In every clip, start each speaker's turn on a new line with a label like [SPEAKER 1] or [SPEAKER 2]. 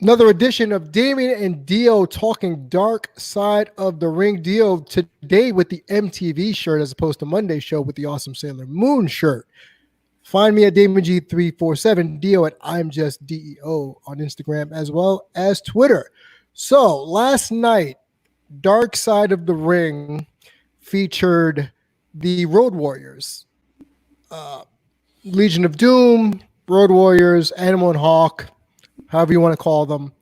[SPEAKER 1] Another edition of Damian and DEO talking dark side of the ring. DEO today with the MTV shirt as opposed to Monday's show with the awesome Sailor Moon shirt. Find me at DamonG347, DEO at I'm Just DEO on Instagram as well as Twitter. So last night, Dark Side of the Ring featured the Road Warriors. Legion of Doom, Road Warriors, Animal and Hawk, however you want to call them.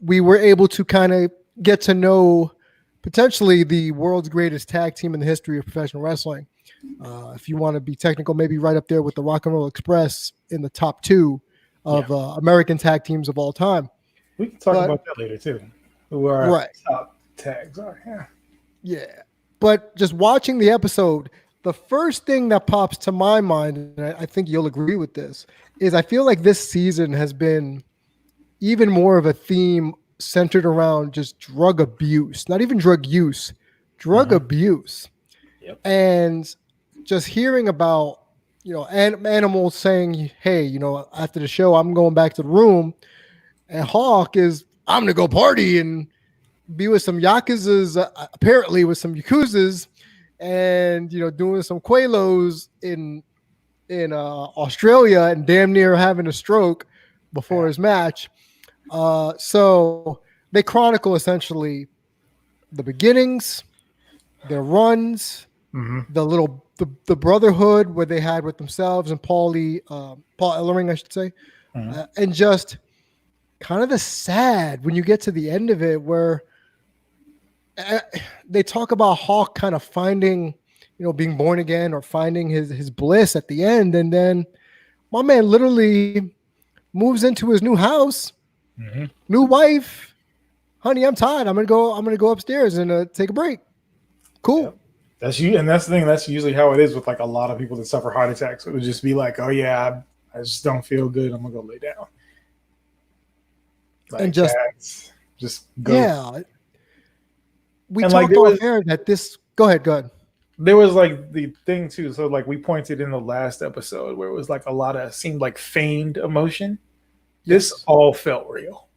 [SPEAKER 1] We were able to kind of get to know potentially the world's greatest tag team in the history of professional wrestling. If you want to be technical, maybe right up there with the Rock and Roll Express in the top two of American tag teams of all time.
[SPEAKER 2] We can talk about that later too. Who our top tags are. Yeah.
[SPEAKER 1] But just watching the episode, the first thing that pops to my mind, and I think you'll agree with this, is I feel like this season has been even more of a theme centered around just drug abuse, not even drug use, drug abuse.
[SPEAKER 2] Yep. And
[SPEAKER 1] just hearing about, animals saying, hey, after the show, I'm going back to the room. And Hawk is, I'm going to go party and be with some Yakuzas, apparently with some Yakuzas, and, doing some Quaalos in Australia and damn near having a stroke before his match. So they chronicle essentially the beginnings, their runs, the brotherhood where they had with themselves and Paul Ellering, I should say, and just kind of the sad when you get to the end of it where they talk about Hawk kind of finding, being born again or finding his bliss at the end. And then my man literally moves into his new house, new wife. Honey, I'm tired. I'm gonna go upstairs and take a break. Cool.
[SPEAKER 2] Yep. That's you, and that's the thing. That's usually how it is with like a lot of people that suffer heart attacks. It would just be like, oh yeah, I just don't feel good. I'm gonna go lay down. Like,
[SPEAKER 1] and
[SPEAKER 2] just go.
[SPEAKER 1] Yeah. We talked off air that this. Go ahead.
[SPEAKER 2] There was like the thing too. So like we pointed in the last episode where it was like a lot of seemed like feigned emotion. This all felt real.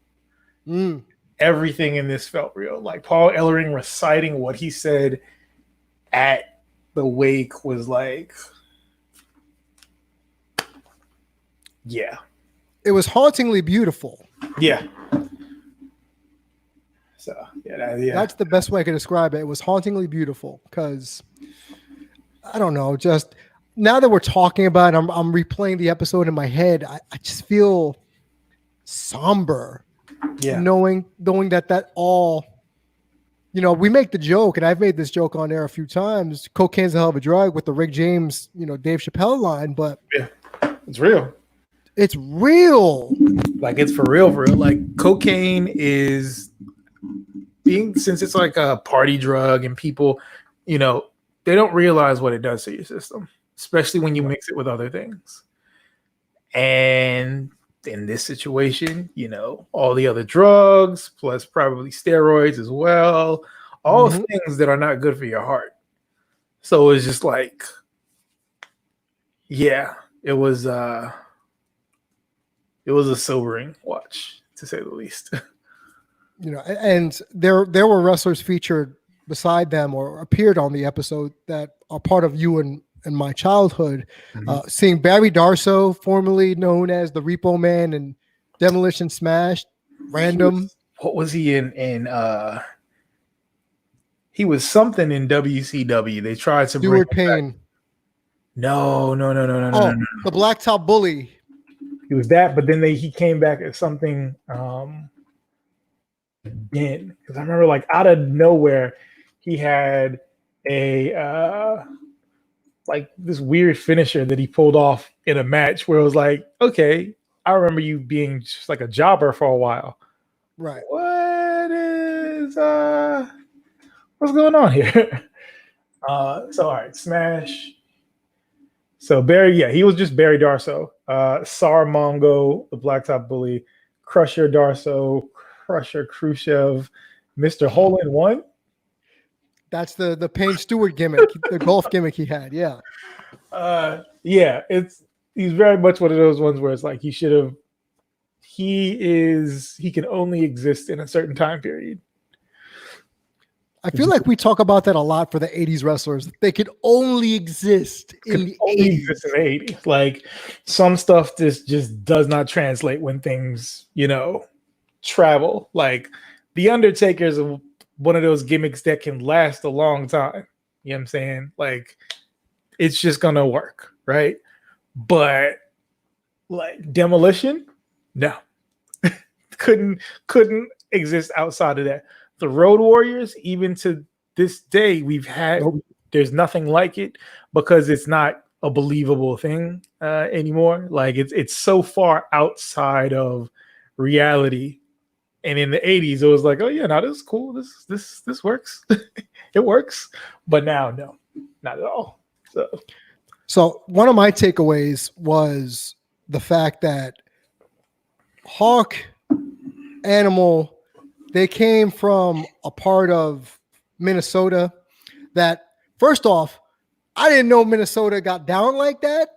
[SPEAKER 2] Everything in this felt real. Like Paul Ellering reciting what he said at the wake was like, yeah.
[SPEAKER 1] It was hauntingly beautiful.
[SPEAKER 2] Yeah. So yeah.
[SPEAKER 1] That's the best way I could describe it. It was hauntingly beautiful because I don't know, just now that we're talking about it, I'm replaying the episode in my head. I just feel somber.
[SPEAKER 2] Yeah.
[SPEAKER 1] Knowing that all, we make the joke, and I've made this joke on air a few times. Cocaine's a hell of a drug with the Rick James, Dave Chappelle line, but
[SPEAKER 2] yeah, it's real.
[SPEAKER 1] It's real.
[SPEAKER 2] Like it's for real. Like cocaine is since it's like a party drug and people, they don't realize what it does to your system, especially when you mix it with other things. And in this situation, all the other drugs, plus probably steroids as well, all things that are not good for your heart. So it's just like, yeah, it was a sobering watch, to say the least.
[SPEAKER 1] And there were wrestlers featured beside them or appeared on the episode that are part of you and my childhood. Seeing Barry Darso, formerly known as the Repo Man and Demolition Smash, random.
[SPEAKER 2] What was he in? He was something in WCW. They tried to
[SPEAKER 1] Stuart Payne.
[SPEAKER 2] No.
[SPEAKER 1] The Blacktop Bully.
[SPEAKER 2] He was that, but then he came back as something again. Because I remember, like out of nowhere, he had a like this weird finisher that he pulled off in a match where it was like, okay, I remember you being just like a jobber for a while.
[SPEAKER 1] Right.
[SPEAKER 2] What is what's going on here? So all right, Smash. So Barry, he was just Barry Darso. Sar Mongo, the Blacktop Bully, Crusher Darso, Crusher Khrushchev, Mr. Hole in One.
[SPEAKER 1] That's the Payne Stewart gimmick, the golf gimmick he had. Yeah.
[SPEAKER 2] He's very much one of those ones where it's like he should have he can only exist in a certain time period.
[SPEAKER 1] I feel like we talk about that a lot for the 80s wrestlers. They could only exist in the
[SPEAKER 2] Only
[SPEAKER 1] 80s.
[SPEAKER 2] exist in the 80s. Like some stuff just does not translate when things, travel. Like the Undertaker is one of those gimmicks that can last a long time. You know what I'm saying? Like it's just gonna work, right? But like Demolition, no. couldn't exist outside of that. The Road Warriors, even to this day, there's nothing like it because it's not a believable thing anymore. Like it's so far outside of reality. And in the 80s, it was like, oh yeah, now this is cool. This works. It works. But now, no, not at all.
[SPEAKER 1] So one of my takeaways was the fact that Hawk, Animal, they came from a part of Minnesota that, first off, I didn't know Minnesota got down like that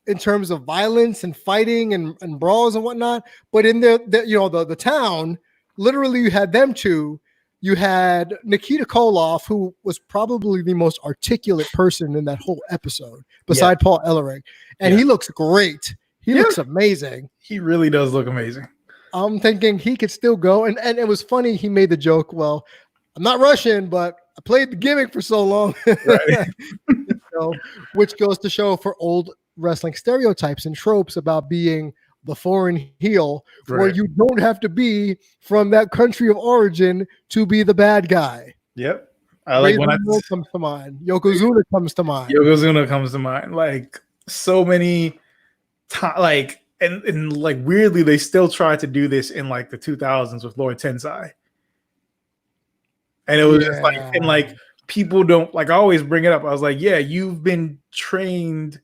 [SPEAKER 1] in terms of violence and fighting and brawls and whatnot. But in the town, literally you had them two. You had Nikita Koloff, who was probably the most articulate person in that whole episode, beside Paul Ellering. And he looks great. He looks amazing.
[SPEAKER 2] He really does look amazing.
[SPEAKER 1] I'm thinking he could still go. And it was funny. He made the joke, well, I'm not Russian, but I played the gimmick for so long. Right. Which goes to show for old wrestling stereotypes and tropes about being the foreign heel, where you don't have to be from that country of origin to be the bad guy.
[SPEAKER 2] Yep. I like when
[SPEAKER 1] comes to mind. Yokozuna comes to mind.
[SPEAKER 2] Yokozuna comes to mind. Like so many like and like weirdly they still tried to do this in like the 2000s with Lord Tensai. And it was just like, and like people don't like, I always bring it up. I was like, yeah, you've been trained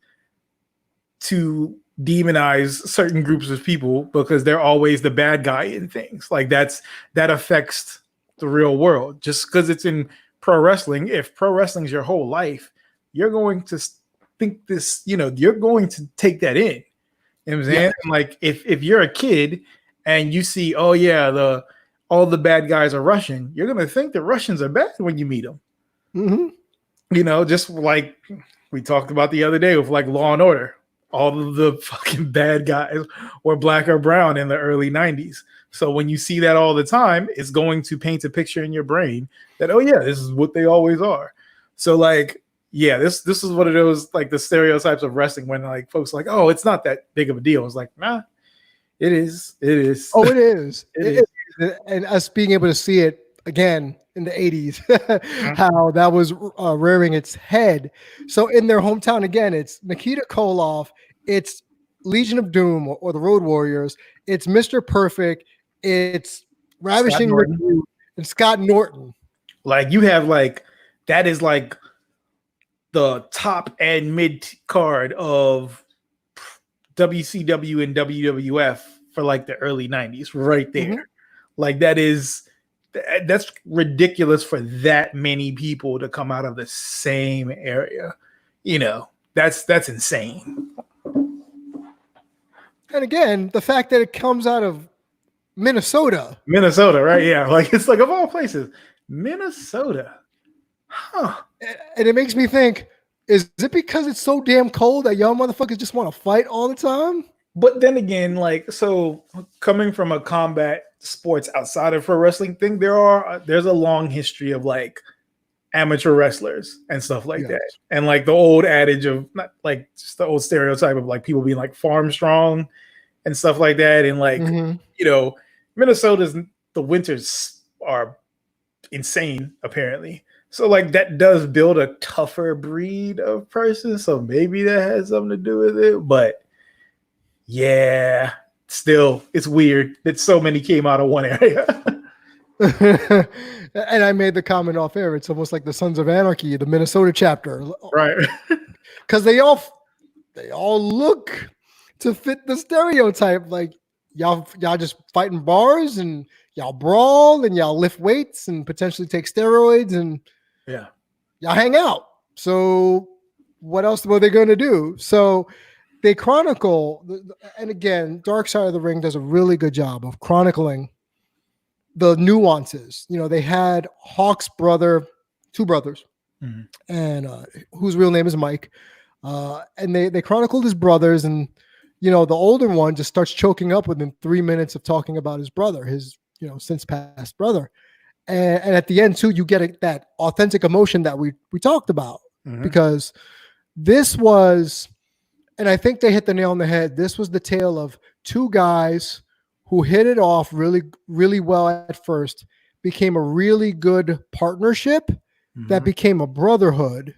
[SPEAKER 2] to demonize certain groups of people because they're always the bad guy in things. Like that affects the real world. Just because it's in pro wrestling, if pro wrestling is your whole life, you're going to think this, you're going to take that in. You know what I'm saying? Yeah. Like if you're a kid and you see, oh yeah, all the bad guys are Russian, you're going to think the Russians are bad when you meet them.
[SPEAKER 1] Mm-hmm.
[SPEAKER 2] Just like we talked about the other day with like Law and Order. All of the fucking bad guys were black or brown in the early 90s. So when you see that all the time, it's going to paint a picture in your brain that, oh yeah, this is what they always are. So like, yeah, this is what it is, like the stereotypes of wrestling when like folks are like, oh, it's not that big of a deal. It's like, nah, it is. It is.
[SPEAKER 1] Oh, it is.
[SPEAKER 2] It is.
[SPEAKER 1] And us being able to see it again in the 80s, how that was rearing its head. So in their hometown, again, it's Nikita Koloff, it's Legion of Doom or the Road Warriors, it's Mr. Perfect, it's Ravishing Rick and Scott Norton.
[SPEAKER 2] Like you have like, that is like the top and mid card of WCW and WWF for like the early 90s right there. Mm-hmm. Like that's ridiculous for that many people to come out of the same area. That's insane.
[SPEAKER 1] And again, the fact that it comes out of Minnesota,
[SPEAKER 2] right? Yeah. Like it's like of all places, Minnesota. Huh.
[SPEAKER 1] And it makes me think, is it because it's so damn cold that y'all motherfuckers just want to fight all the time?
[SPEAKER 2] But then again, like, so coming from a combat sports outside of pro wrestling thing, there's a long history of like amateur wrestlers and stuff like that. And like the old adage of not like just the old stereotype of like people being like farm strong and stuff like that. And like, Minnesota's, the winters are insane apparently. So like that does build a tougher breed of person. So maybe that has something to do with it, but yeah, still, it's weird that so many came out of one area.
[SPEAKER 1] And I made the comment off air. It's almost like the Sons of Anarchy, the Minnesota chapter,
[SPEAKER 2] right?
[SPEAKER 1] Because they all look to fit the stereotype. Like y'all just fighting bars and y'all brawl and y'all lift weights and potentially take steroids and y'all hang out. So what else were they going to do? So they chronicle, and again, Dark Side of the Ring does a really good job of chronicling the nuances. You know, they had Hawk's brother, two brothers, and whose real name is Mike. And they chronicled his brothers, and you know, the older one just starts choking up within 3 minutes of talking about his brother, his since passed brother. And at the end too, you get that authentic emotion that we talked about, because this was, and I think they hit the nail on the head. This was the tale of two guys who hit it off really, really well at first, became a really good partnership that became a brotherhood.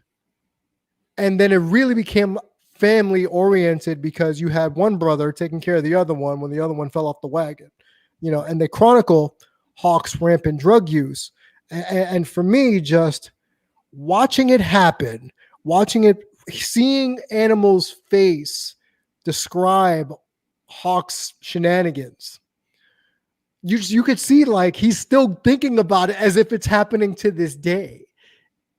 [SPEAKER 1] And then it really became family oriented because you had one brother taking care of the other one when the other one fell off the wagon, and they chronicle Hawk's rampant drug use. And for me, just watching it happen, seeing Animal's face describe Hawk's shenanigans, you could see like he's still thinking about it as if it's happening to this day.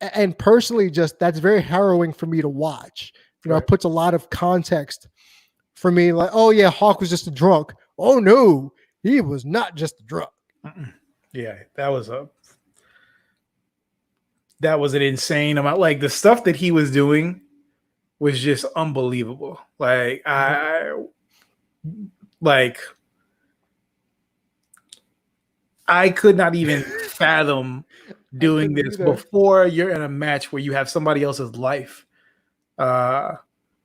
[SPEAKER 1] And personally, just that's very harrowing for me to watch. It puts a lot of context for me. Like, oh yeah, Hawk was just a drunk. Oh no, he was not just a drunk.
[SPEAKER 2] Yeah, that was an insane amount. Like the stuff that he was doing was just unbelievable. Like I could not even fathom doing this before you're in a match where you have somebody else's life on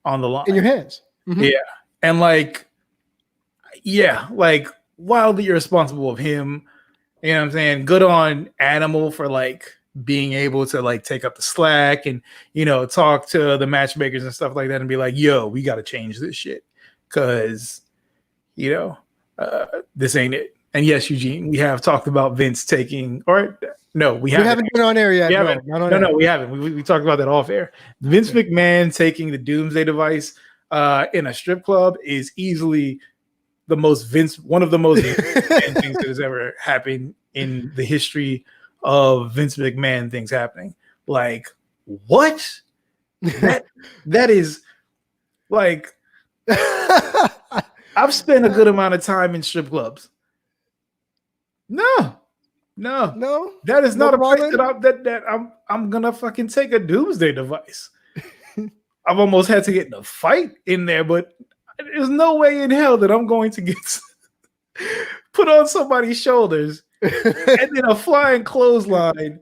[SPEAKER 2] the line
[SPEAKER 1] in your hands.
[SPEAKER 2] Yeah. And wildly irresponsible of him. You know what I'm saying? Good on Animal for being able to take up the slack and talk to the matchmakers and stuff like that and be like, yo, we got to change this shit because this ain't it. And yes, Eugene, we have talked about Vince taking, or no, we haven't
[SPEAKER 1] been on air yet.
[SPEAKER 2] We haven't. We talked about that off air. Vince McMahon taking the Doomsday device in a strip club is easily one of the most Vince things that has ever happened in the history of Vince McMahon things happening. Like, what? That is like, I've spent a good amount of time in strip clubs. No, that is not a place that I'm gonna fucking take a Doomsday device. I've almost had to get in a fight in there, but there's no way in hell that I'm going to get put on somebody's shoulders and then a flying clothesline.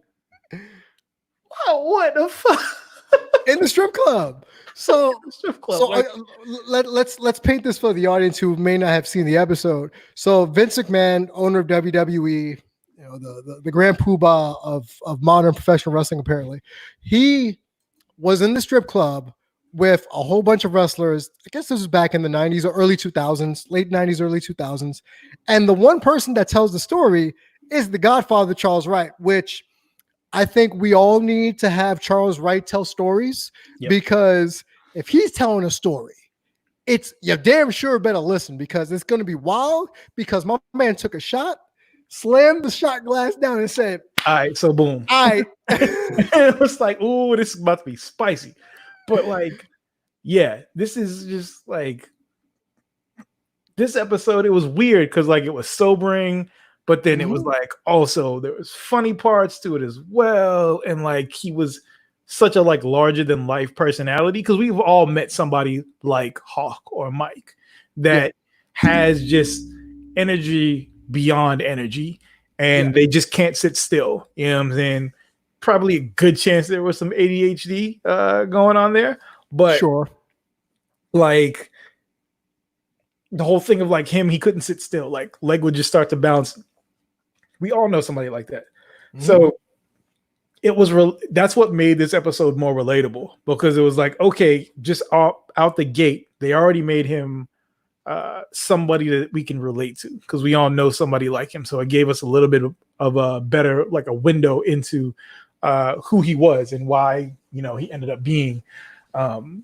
[SPEAKER 2] Wow, what the fuck?
[SPEAKER 1] In the strip club. Let's paint this for the audience who may not have seen the episode. So Vince McMahon, owner of WWE, the grand poobah of modern professional wrestling, apparently, he was in the strip club with a whole bunch of wrestlers. I guess this was back in the 90s or early 2000s, late 90s, early 2000s. And the one person that tells the story is the Godfather, Charles Wright, which I think we all need to have Charles Wright tell stories, because if he's telling a story, you damn sure better listen, because it's going to be wild, because my man took a shot, slammed the shot glass down and said,
[SPEAKER 2] all right, so boom.
[SPEAKER 1] All right.
[SPEAKER 2] It was like, oh, this is about to be spicy. But this is just this episode, it was weird because it was sobering. But then it was also there was funny parts to it as well. And he was such a larger than life personality, because we've all met somebody like Hawk or Mike that has just energy beyond energy, and they just can't sit still. You know what I'm saying? Probably a good chance there was some ADHD going on there. But
[SPEAKER 1] sure.
[SPEAKER 2] The whole thing of him, he couldn't sit still. Leg would just start to bounce. We all know somebody like that. So it was that's what made this episode more relatable, because it was okay, just out the gate, they already made him somebody that we can relate to, because we all know somebody like him. So it gave us a little bit of a better, a window into who he was and why, he ended up being the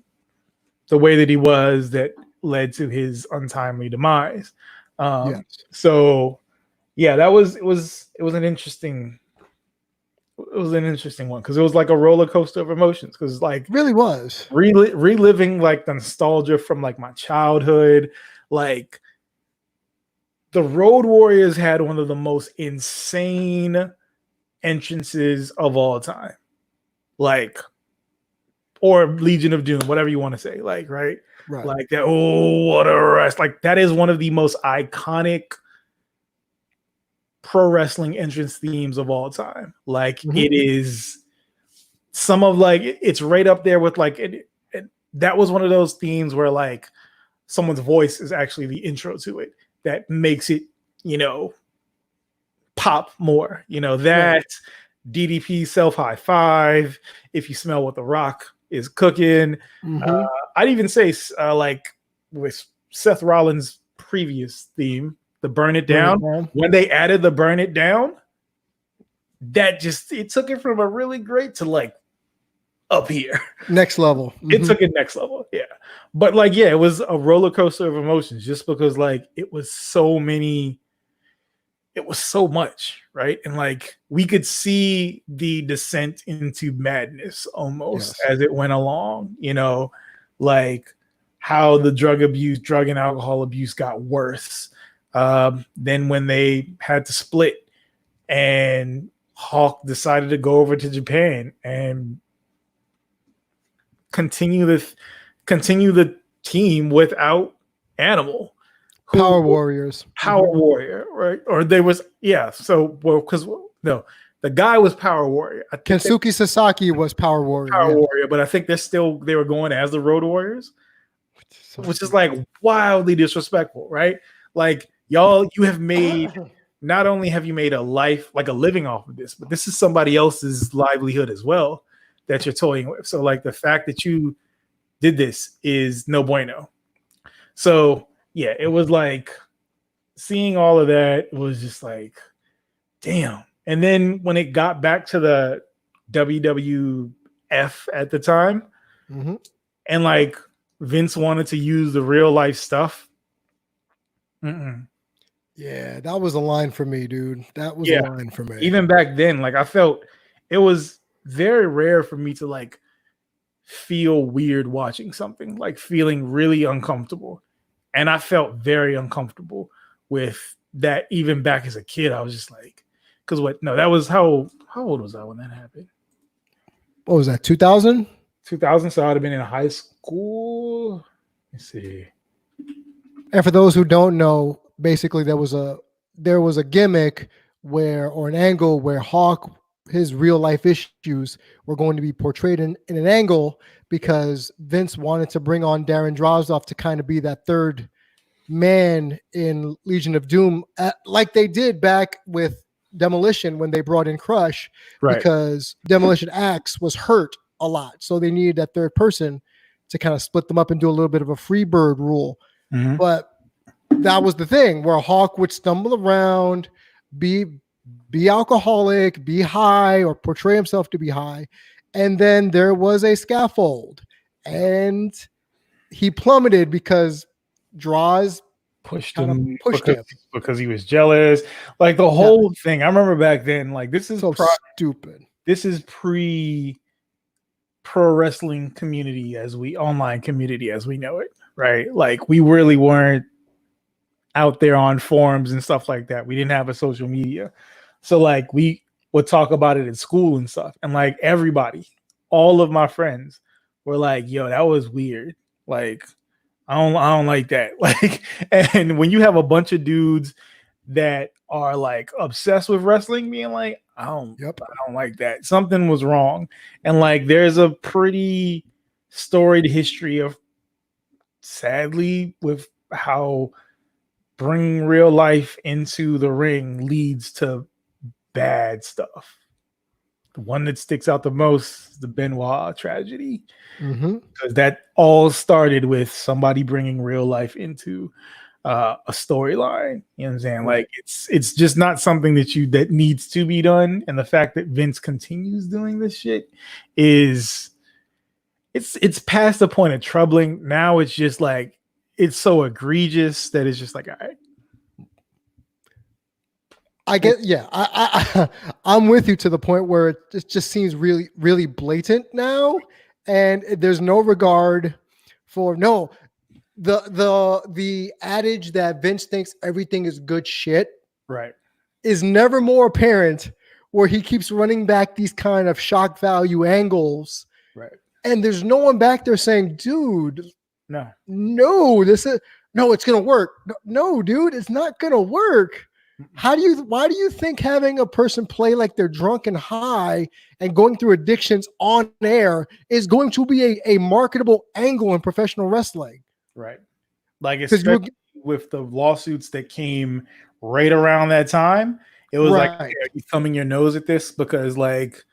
[SPEAKER 2] way that he was, that led to his untimely demise. So yeah, it was an interesting an interesting one because it was like a roller coaster of emotions. Because like
[SPEAKER 1] Really was.
[SPEAKER 2] reliving like the nostalgia from like my childhood, like the Road Warriors had one of the most insane entrances of all time, like, or Legion of Doom, whatever you want to say, like, right,
[SPEAKER 1] Right.
[SPEAKER 2] like that. Oh, what a rest! Like that is one of the most iconic pro wrestling entrance themes of all time. Like it is some of like it's right up there with like that was one of those themes where like someone's voice is actually the intro to it that makes it, pop more. That
[SPEAKER 1] Right.
[SPEAKER 2] DDP self high five. If you smell what the Rock is cooking, I'd even say like with Seth Rollins' previous theme, the Burn It Down. When they added the Burn It Down, that just it took it from a really great to like up here,
[SPEAKER 1] next level.
[SPEAKER 2] It took it next level, yeah. But like, yeah, it was a roller coaster of emotions, just because like it was so much, right? And like we could see the descent into madness almost as it went along, like how the drug and alcohol abuse got worse. Then when they had to split and Hawk decided to go over to Japan and continue the team without Animal.
[SPEAKER 1] Power Warriors.
[SPEAKER 2] Power Warrior, right? Or there was, yeah. So, well, because no, the guy was Power Warrior.
[SPEAKER 1] Kensuke Sasaki was Power Warrior.
[SPEAKER 2] Power Warrior, but I think they were going as the Road Warriors, which is like wildly disrespectful, right? Like y'all, you have made not only have you made a life, like a living off of this, but this is somebody else's livelihood as well that you're toying with. So like the fact that you did this is no bueno. So yeah, it was like seeing all of that was just like, damn. And then when it got back to the WWF at the time, and like Vince wanted to use the real life stuff.
[SPEAKER 1] Yeah, that was a line for me, dude. That was a line for me.
[SPEAKER 2] Even back then, like I felt it was very rare for me to like feel weird watching something, like feeling really uncomfortable. And I felt very uncomfortable with that even back as a kid. I was just like, because that was how old was I when that happened?
[SPEAKER 1] What was that, 2000?
[SPEAKER 2] 2000, so I'd have been in high school. Let's see.
[SPEAKER 1] And for those who don't know, basically there was a gimmick or an angle where Hawk, his real life issues were going to be portrayed in an angle because Vince wanted to bring on Darren Drozdov to kind of be that third man in Legion of Doom, like they did back with Demolition when they brought in Crush, because Demolition Axe was hurt a lot. So they needed that third person to kind of split them up and do a little bit of a free bird rule. But that was the thing where Hawk would stumble around, be alcoholic, be high, or portray himself to be high. And then there was a scaffold and he plummeted because Droz
[SPEAKER 2] pushed him because he was jealous. Like the whole thing. I remember back then, like this is
[SPEAKER 1] so stupid.
[SPEAKER 2] This is pre pro wrestling online community as we know it, right? Like we really weren't out there on forums and stuff like that. We didn't have a social media. So like we would talk about it in school and stuff. And like everybody, all of my friends were like, yo, that was weird. Like, I don't like that. Like, and when you have a bunch of dudes that are like obsessed with wrestling, being like, I don't like that. Something was wrong. And like, there's a pretty storied history of, sadly, with how bringing real life into the ring leads to bad stuff. The one that sticks out the most is the Benoit tragedy, because that all started with somebody bringing real life into a storyline. You know what I'm saying? Like it's just not something that needs to be done. And the fact that Vince continues doing this shit is it's past the point of troubling. Now it's just like it's so egregious that it's just like, all right.
[SPEAKER 1] I get, yeah, I'm with you to the point where it just seems really, really blatant now, and there's no regard for no the adage that Vince thinks everything is good shit
[SPEAKER 2] Right.
[SPEAKER 1] is never more apparent, where he keeps running back these kind of shock value angles,
[SPEAKER 2] Right.
[SPEAKER 1] and there's no one back there saying, dude,
[SPEAKER 2] No.
[SPEAKER 1] no, this is no, it's gonna work. No, dude, it's not gonna work. Why do you think having a person play like they're drunk and high and going through addictions on air is going to be a marketable angle in professional wrestling?
[SPEAKER 2] Right. Like,
[SPEAKER 1] Because you
[SPEAKER 2] especially with the lawsuits that came right around that time, it was like,
[SPEAKER 1] right,
[SPEAKER 2] okay, are you thumbing your nose at this? Because like,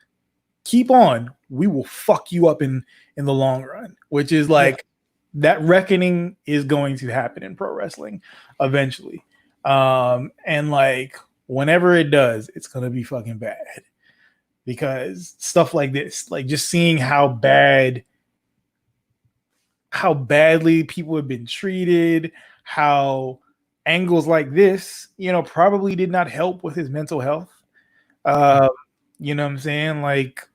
[SPEAKER 2] keep on, we will fuck you up in the long run, which is like, that reckoning is going to happen in pro wrestling eventually. And like, whenever it does, it's gonna be fucking bad, because stuff like this, like just seeing how badly people have been treated, how angles like this, probably did not help with his mental health. You know what I'm saying? Like,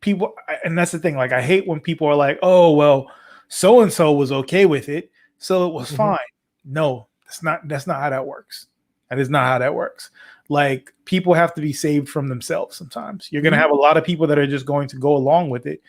[SPEAKER 2] people, and that's the thing. Like, I hate when people are like, "Oh, well, so and so was okay with it, so it was fine." No, that's not how that works. That is not how that works. Like, people have to be saved from themselves sometimes. You're going to have a lot of people that are just going to go along with it,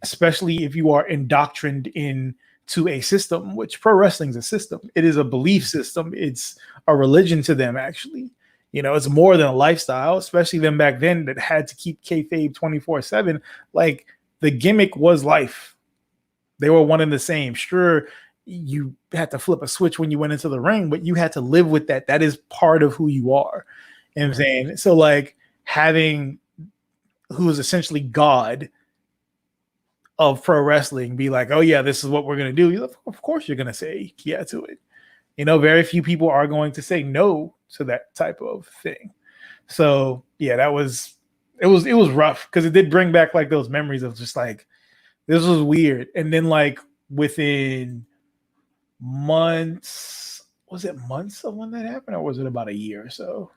[SPEAKER 2] especially if you are indoctrined into a system, which pro wrestling is a system. It is a belief system. It's a religion to them, actually. It's more than a lifestyle, especially them back then that had to keep kayfabe 24/7. Like, the gimmick was life. They were one and the same. Sure, you had to flip a switch when you went into the ring, but you had to live with that. That is part of who you are. You know what I'm saying? So like, having who is essentially God of pro wrestling be like, oh yeah, this is what we're going to do. Of course you're going to say yeah to it. Very few people are going to say no to that type of thing. So yeah, it was rough, because it did bring back like those memories of just like, this was weird. And then like, within months, was it months of when that happened, or was it about a year or so?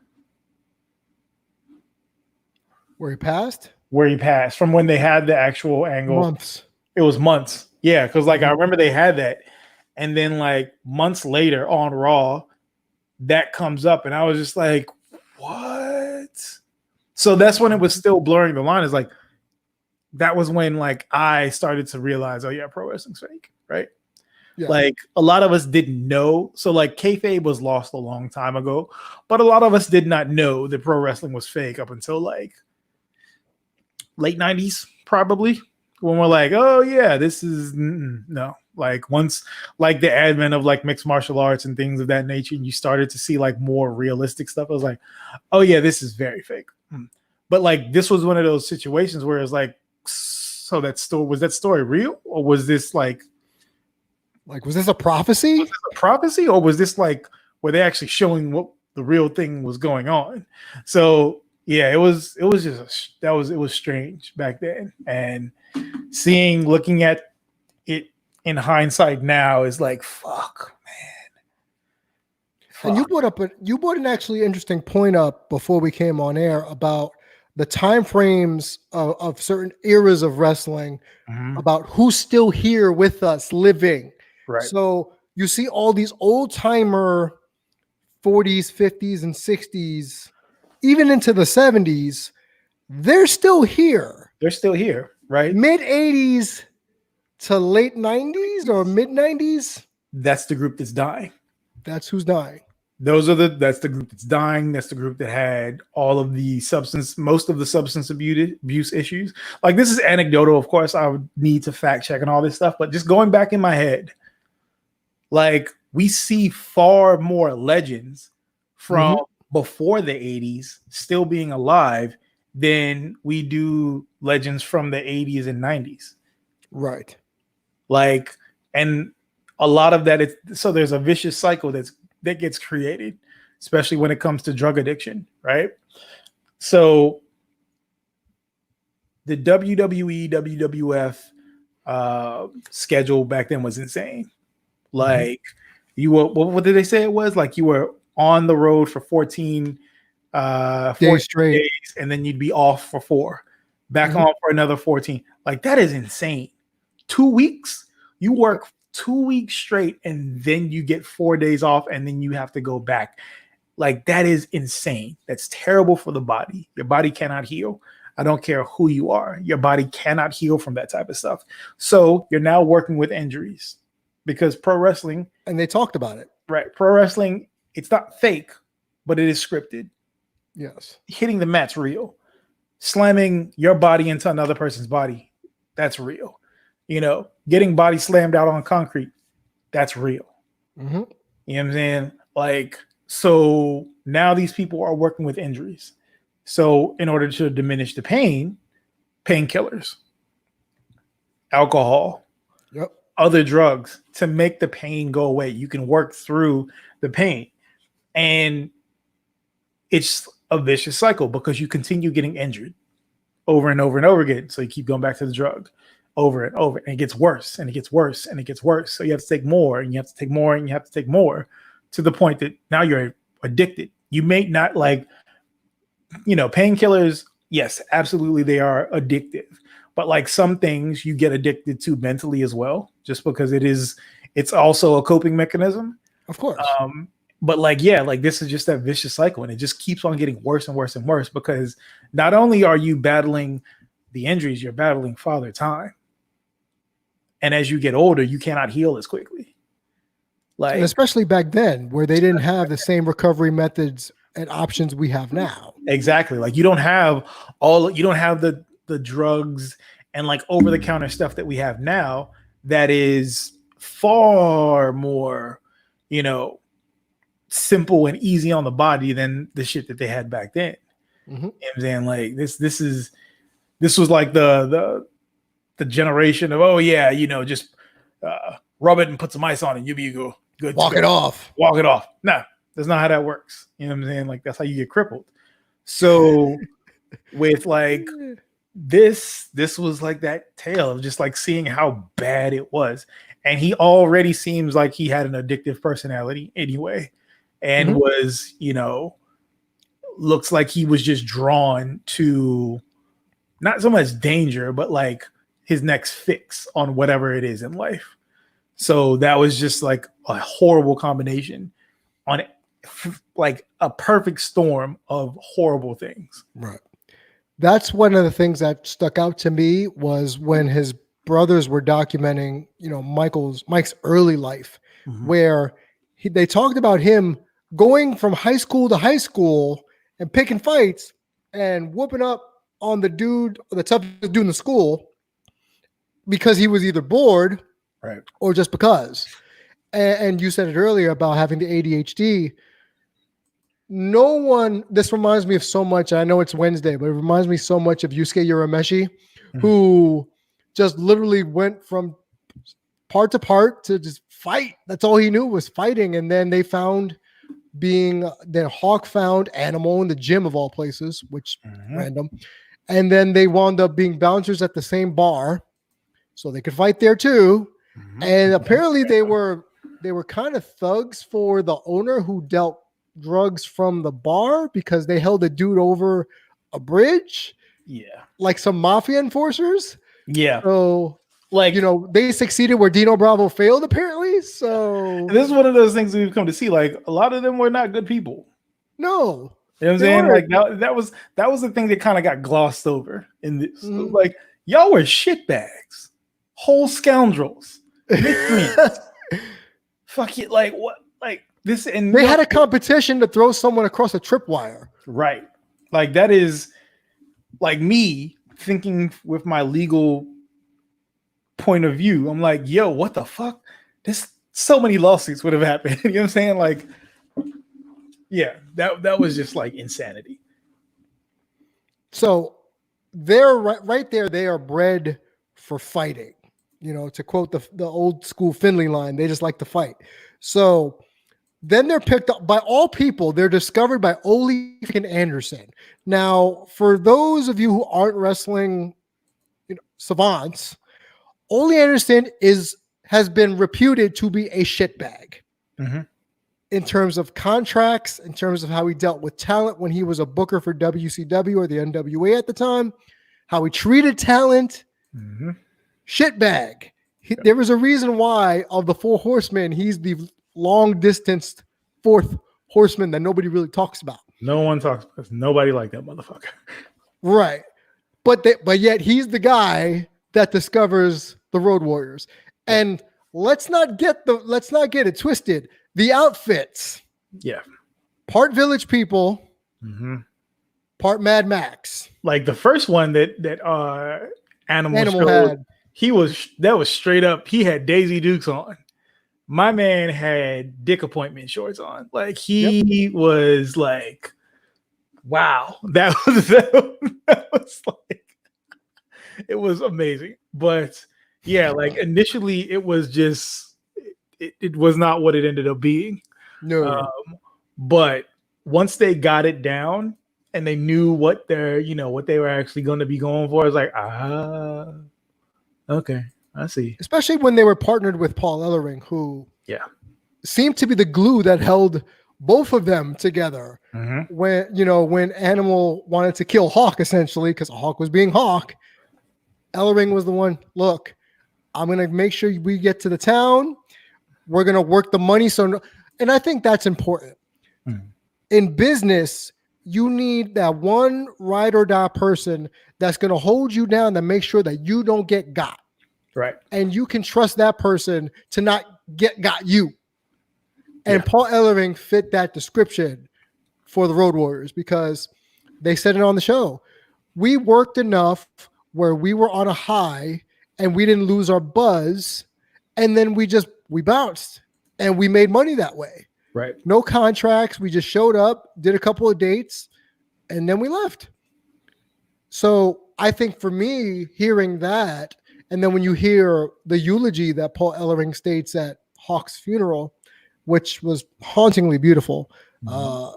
[SPEAKER 1] where he passed
[SPEAKER 2] From when they had the actual angle.
[SPEAKER 1] months.
[SPEAKER 2] It was months. Yeah, because like, I remember they had that, and then like months later on Raw, that comes up, and I was just like, what? So that's when it was still blurring the line. Is like, that was when like I started to realize, oh yeah, pro wrestling's fake, right? Yeah. Like, a lot of us didn't know. So like, kayfabe was lost a long time ago, but a lot of us did not know that pro wrestling was fake up until like late 90s, probably, when we're like, oh yeah, this is no. Like, once like the advent of like mixed martial arts and things of that nature, and you started to see like more realistic stuff, I was like, oh yeah, this is very fake. But like, this was one of those situations where it's like, so that story real, or was this like
[SPEAKER 1] was this a prophecy?
[SPEAKER 2] Was this a prophecy, or was this like, were they actually showing what the real thing was going on? So yeah, it was strange back then, and looking at it in hindsight now is like, fuck, man. Fuck.
[SPEAKER 1] And you brought an actually interesting point up before we came on air about the time frames of certain eras of wrestling, about who's still here with us living.
[SPEAKER 2] Right.
[SPEAKER 1] So you see all these old timer 40s, 50s, and 60s, even into the 70s, they're still here.
[SPEAKER 2] They're still here, right?
[SPEAKER 1] Mid 80s to late 90s or mid 90s.
[SPEAKER 2] That's the group that's dying.
[SPEAKER 1] That's who's dying.
[SPEAKER 2] That's the group that's dying. That's the group that had most of the substance abuse issues. Like, this is anecdotal, of course. I would need to fact check and all this stuff, but just going back in my head, like, we see far more legends from before the 80s still being alive than we do legends from the 80s and 90s.
[SPEAKER 1] Right.
[SPEAKER 2] Like, and a lot of that so there's a vicious cycle that gets created, especially when it comes to drug addiction, right? So the WWE, WWF schedule back then was insane. Like, you were, what did they say it was? Like, you were on the road for 14
[SPEAKER 1] Days straight.
[SPEAKER 2] days, and then you'd be off for 4, back
[SPEAKER 1] Mhm.
[SPEAKER 2] on for another 14. Like, that is insane. 2 weeks, you work 2 weeks straight, and then you get 4 days off, and then you have to go back. Like, that is insane. That's terrible for the body. Your body cannot heal. I don't care who you are. Your body cannot heal from that type of stuff. So you're now working with injuries, because pro wrestling,
[SPEAKER 1] And they talked about it.
[SPEAKER 2] right? Pro wrestling, it's not fake, but it is scripted.
[SPEAKER 1] Yes.
[SPEAKER 2] Hitting the mat's real. Slamming your body into another person's body, that's real. You know, getting body slammed out on concrete, that's real.
[SPEAKER 1] Mm-hmm.
[SPEAKER 2] You know what I'm saying? Like, so now these people are working with injuries. So in order to diminish the pain, painkillers, alcohol,
[SPEAKER 1] Yep.
[SPEAKER 2] other drugs to make the pain go away. You can work through the pain. And it's a vicious cycle because you continue getting injured over and over and over again. So you keep going back to the drug over and over, and it gets worse and it gets worse and it gets worse. So you have to take more and you have to take more and you have to take more, to the point that now you're addicted. You may not, like, you know, painkillers. Yes, absolutely. They are addictive, but like some things you get addicted to mentally as well, just because it's also a coping mechanism.
[SPEAKER 1] Of course.
[SPEAKER 2] But like, yeah, like this is just that vicious cycle, and it just keeps on getting worse and worse and worse, because not only are you battling the injuries, you're battling father time. And as you get older, you cannot heal as quickly. Like,
[SPEAKER 1] And especially back then, where they didn't have the same recovery methods and options we have now.
[SPEAKER 2] exactly. Like, you don't have the drugs and like over the counter stuff that we have now, that is far more, you know, simple and easy on the body than the shit that they had back then.
[SPEAKER 1] Mm-hmm.
[SPEAKER 2] You know what I'm saying? Like, this was like the generation of, oh yeah, you know, just rub it and put some ice on it, you'll be good.
[SPEAKER 1] Walk it off.
[SPEAKER 2] Walk it off. Nah, that's not how that works. You know what I'm saying? Like, that's how you get crippled. So with like this was like that tale of just like seeing how bad it was. And he already seems like he had an addictive personality anyway, and
[SPEAKER 1] Mhm.
[SPEAKER 2] was, you know, looks like he was just drawn to not so much danger, but like his next fix on whatever it is in life. So that was just like a horrible combination on it, like a perfect storm of horrible things.
[SPEAKER 1] Right. That's one of the things that stuck out to me, was when his brothers were documenting, you know, Mike's early life, where they talked about him going from high school to high school and picking fights and whooping up on the toughest dude in the school, because he was either bored,
[SPEAKER 2] Right.
[SPEAKER 1] or just because. And you said it earlier about having the ADHD. This reminds me of so much. I know it's Wednesday, but it reminds me so much of Yusuke Urameshi, who just literally went from part to part to just fight. That's all he knew was fighting. And then Hawk found Animal in the gym of all places, which random. And then they wound up being bouncers at the same bar, so they could fight there too. And apparently they were kind of thugs for the owner, who dealt drugs from the bar, because they held a dude over a bridge.
[SPEAKER 2] Yeah.
[SPEAKER 1] Like some mafia enforcers.
[SPEAKER 2] Yeah.
[SPEAKER 1] So,
[SPEAKER 2] like,
[SPEAKER 1] you know, they succeeded where Dino Bravo failed, apparently. So
[SPEAKER 2] this is one of those things we've come to see. Like, a lot of them were not good people.
[SPEAKER 1] No.
[SPEAKER 2] You know what I'm saying? Like, that was the thing that kind of got glossed over in this. It was like, y'all were shitbags, whole scoundrels, miscreants. Fuck it, like what? Like this, and
[SPEAKER 1] they had a competition to throw someone across a tripwire.
[SPEAKER 2] Right. Like, that is like me thinking with my legal point of view. I'm like, yo, what the fuck? So many lawsuits would have happened. You know what I'm saying? Like, yeah, that was just like insanity.
[SPEAKER 1] So they're right there. They are bred for fighting. You know, to quote the old school Finley line, they just like to fight. So then they're picked up by all people. They're discovered by Ole fucking Anderson. Now, for those of you who aren't wrestling, you know, savants, Ole Anderson has been reputed to be a shitbag. in terms of contracts, in terms of how he dealt with talent when he was a booker for WCW or the NWA at the time, how he treated talent, shitbag. There was a reason why of the four horsemen, he's the long distance fourth horseman that nobody really talks about.
[SPEAKER 2] No one talks because nobody liked that motherfucker.
[SPEAKER 1] Right. But yet he's the guy that discovers the Road Warriors. And let's not get it twisted. The outfits.
[SPEAKER 2] Yeah.
[SPEAKER 1] Part Village People, part Mad Max.
[SPEAKER 2] Like the first one that Animal showed,
[SPEAKER 1] had.
[SPEAKER 2] That was straight up. He had Daisy Dukes on. My man had dick appointment shorts on. Like he was like, wow, that was like, it was amazing. But yeah, like initially it was just, it was not what it ended up being.
[SPEAKER 1] No.
[SPEAKER 2] But once they got it down and they knew what what they were actually going to be going for, I was like, okay, I see.
[SPEAKER 1] Especially when they were partnered with Paul Ellering, who seemed to be the glue that held both of them together. When Animal wanted to kill Hawk, essentially, because Hawk was being Hawk, Ellering was the one, look, I'm going to make sure we get to the town. We're going to work the money. And I think that's important. In business, you need that one ride or die person that's going to hold you down and make sure that you don't get got.
[SPEAKER 2] Right.
[SPEAKER 1] And you can trust that person to not got you. And Paul Ellering fit that description for the Road Warriors because they said it on the show. We worked enough where we were on a high and we didn't lose our buzz. And then we bounced and we made money that way.
[SPEAKER 2] Right.
[SPEAKER 1] No contracts. We just showed up, did a couple of dates, and then we left. So I think for me, hearing that, and then when you hear the eulogy that Paul Ellering states at Hawk's funeral, which was hauntingly beautiful, I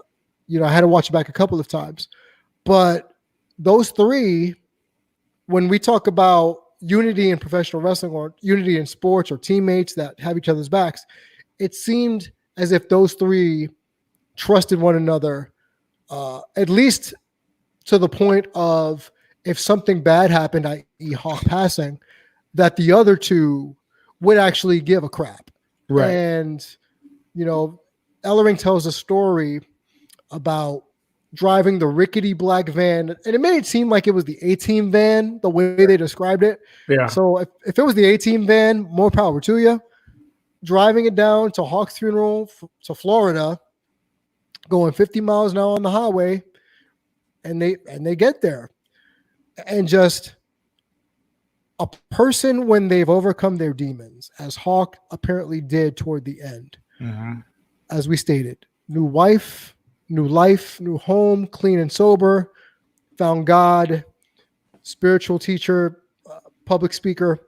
[SPEAKER 1] had to watch it back a couple of times. But those three, when we talk about unity in professional wrestling or unity in sports or teammates that have each other's backs, it seemed as if those three trusted one another, at least to the point of if something bad happened, i.e. Hawk passing, that the other two would actually give a crap.
[SPEAKER 2] Right.
[SPEAKER 1] And, Ellering tells a story about driving the rickety black van, and it made it seem like it was the A-Team van, the way they described it.
[SPEAKER 2] Yeah.
[SPEAKER 1] So if it was the A-Team van, more power to you. Driving it down to Hawk's funeral to Florida, going 50 miles an hour on the highway, and they get there. And just a person when they've overcome their demons, as Hawk apparently did toward the end, as we stated, new wife, new life, new home, clean and sober, found God, spiritual teacher, public speaker.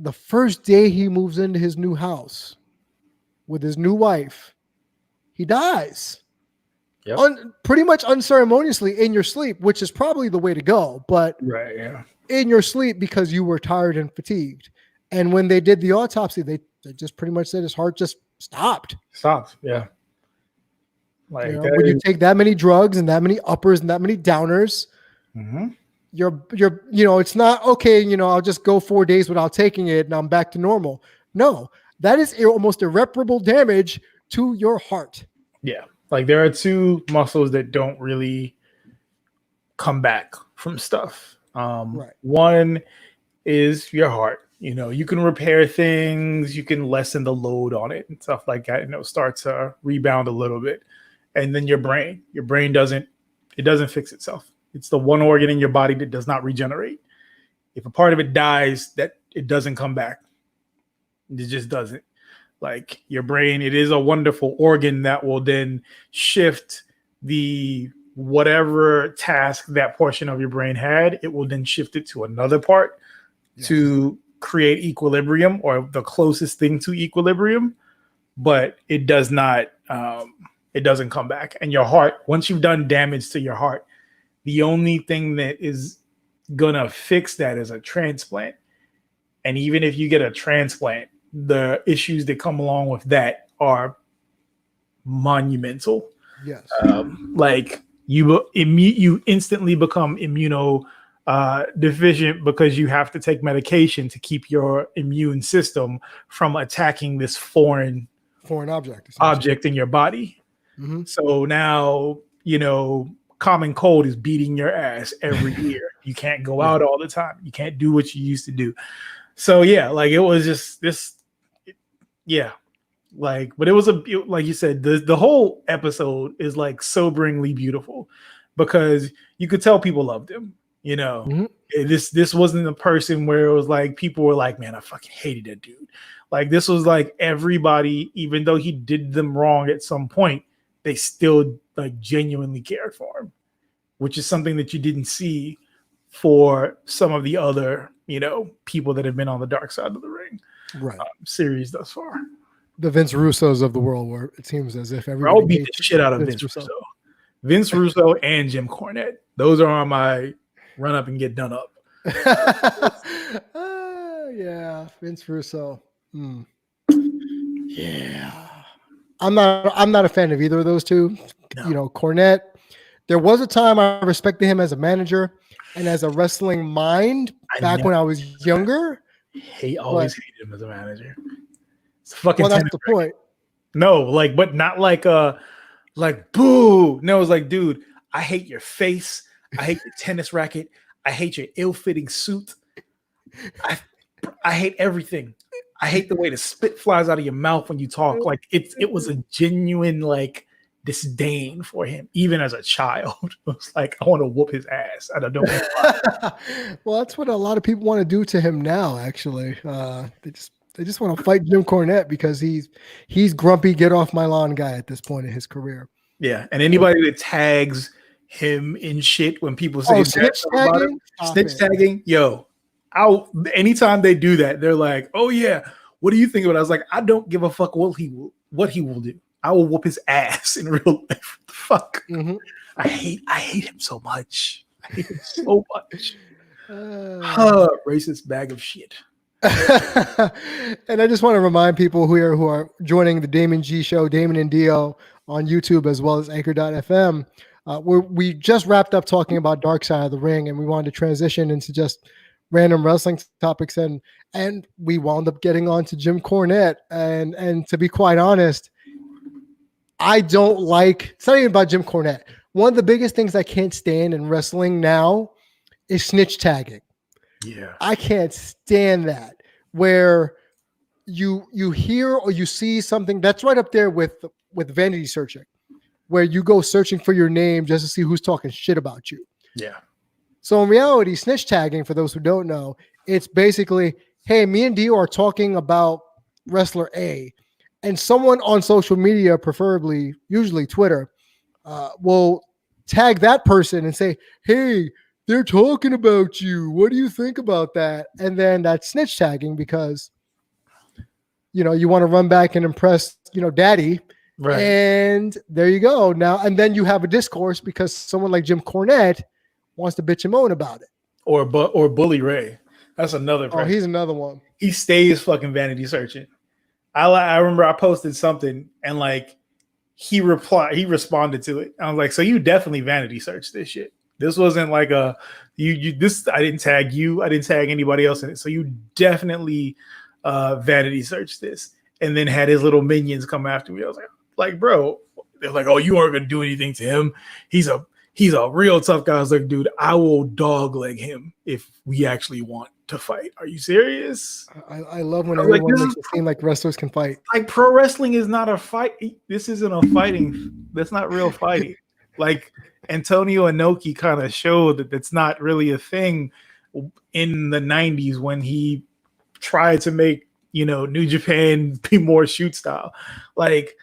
[SPEAKER 1] The first day he moves into his new house with his new wife, he dies.
[SPEAKER 2] Yep.
[SPEAKER 1] Pretty much unceremoniously in your sleep, which is probably the way to go, but in your sleep because you were tired and fatigued. And when they did the autopsy, they just pretty much said his heart just stopped.
[SPEAKER 2] Yeah. Like
[SPEAKER 1] when you take that many drugs and that many uppers and that many downers, you're it's not okay. I'll just go 4 days without taking it and I'm back to normal. No, that is almost irreparable damage to your heart.
[SPEAKER 2] Yeah. Like there are two muscles that don't really come back from stuff. One is your heart. You can repair things, you can lessen the load on it and stuff like that, and it'll start to rebound a little bit. And then your brain doesn't fix itself. It's the one organ in your body that does not regenerate. If a part of it dies, that it doesn't come back. It just doesn't. Like your brain, it is a wonderful organ that will then shift the whatever task that portion of your brain had. It will then shift it to another part to create equilibrium or the closest thing to equilibrium. But it does not. It doesn't come back. And your heart, once you've done damage to your heart, the only thing that is gonna fix that is a transplant. And even if you get a transplant, the issues that come along with that are monumental.
[SPEAKER 1] Yes.
[SPEAKER 2] Like you instantly become deficient because you have to take medication to keep your immune system from attacking this foreign object in your body.
[SPEAKER 1] Mm-hmm.
[SPEAKER 2] So now, common cold is beating your ass every year. You can't go out all the time. You can't do what you used to do. So yeah, like it was just this. Yeah, but it was like you said, the whole episode is like soberingly beautiful because you could tell people loved him.
[SPEAKER 1] Mm-hmm.
[SPEAKER 2] This wasn't a person where it was like people were like, man, I fucking hated that dude. Like this was like everybody, even though he did them wrong at some point, they still like genuinely cared for him, which is something that you didn't see for some of the other people that have been on the dark side of the ring series thus far.
[SPEAKER 1] The Vince Russos of the world, where it seems as if everybody
[SPEAKER 2] I'll beat the shit out of Vince Russo. Vince Russo and Jim Cornette. Those are on my run up and get done up.
[SPEAKER 1] Yeah, Vince Russo. Yeah, I'm not a fan of either of those two. No. Cornette. There was a time I respected him as a manager and as a wrestling mind back when I was younger.
[SPEAKER 2] He always hated him as a manager. It's fucking.
[SPEAKER 1] Well, that's the point.
[SPEAKER 2] No, but not like boo. No, it's like, dude, I hate your face. I hate your tennis racket. I hate your ill-fitting suit. I hate everything. I hate the way the spit flies out of your mouth when you talk. Like it was a genuine disdain for him, even as a child. It was like, I want to whoop his ass. I don't know.
[SPEAKER 1] Well, that's what a lot of people want to do to him now. Actually, they just want to fight Jim Cornette because he's grumpy, get off my lawn guy at this point in his career.
[SPEAKER 2] Yeah, and anybody that tags him in shit when people say
[SPEAKER 1] snitch
[SPEAKER 2] tagging, anytime they do that, they're like, oh yeah, what do you think about it? I was like, I don't give a fuck what he will do. I will whoop his ass in real life. Fuck.
[SPEAKER 1] Mm-hmm.
[SPEAKER 2] I hate him so much. I hate him so much. Racist bag of shit.
[SPEAKER 1] And I just want to remind people who are joining the Damon G show, Damian and DEO on YouTube, as well as Anchor.fm. We just wrapped up talking about Darkside of the Ring, and we wanted to transition into just random wrestling topics, and we wound up getting on to Jim Cornette. And to be quite honest, I don't like, it's not even about Jim Cornette. One of the biggest things I can't stand in wrestling now is snitch tagging.
[SPEAKER 2] Yeah.
[SPEAKER 1] I can't stand that, where you hear or you see something that's right up there with vanity searching, where you go searching for your name just to see who's talking shit about you.
[SPEAKER 2] Yeah.
[SPEAKER 1] So in reality, snitch tagging, for those who don't know, it's basically, hey, me and Dio are talking about wrestler A, and someone on social media, preferably, usually Twitter, will tag that person and say, hey, they're talking about you. What do you think about that? And then that's snitch tagging because, you want to run back and impress, daddy.
[SPEAKER 2] Right.
[SPEAKER 1] And there you go. Now, and then you have a discourse because someone like Jim Cornette wants to bitch and moan about it.
[SPEAKER 2] Or Bully Ray. That's another person.
[SPEAKER 1] Oh, he's another one.
[SPEAKER 2] He stays fucking vanity searching. I remember I posted something and he responded to it. I was like, so you definitely vanity searched this shit. This wasn't like I didn't tag you. I didn't tag anybody else in it. So you definitely vanity searched this, and then had his little minions come after me. I was like, bro, they're like, oh, you aren't going to do anything to him. He's a real tough guy. I was like, dude, I will dogleg him if we actually want to fight. Are you serious?
[SPEAKER 1] I love when everyone makes it seem like wrestlers can fight.
[SPEAKER 2] Like, pro wrestling is not a fight. This isn't a fighting. That's not real fighting. Like, Antonio Inoki kind of showed that that's not really a thing in the 90s when he tried to make, New Japan be more shoot style. Like,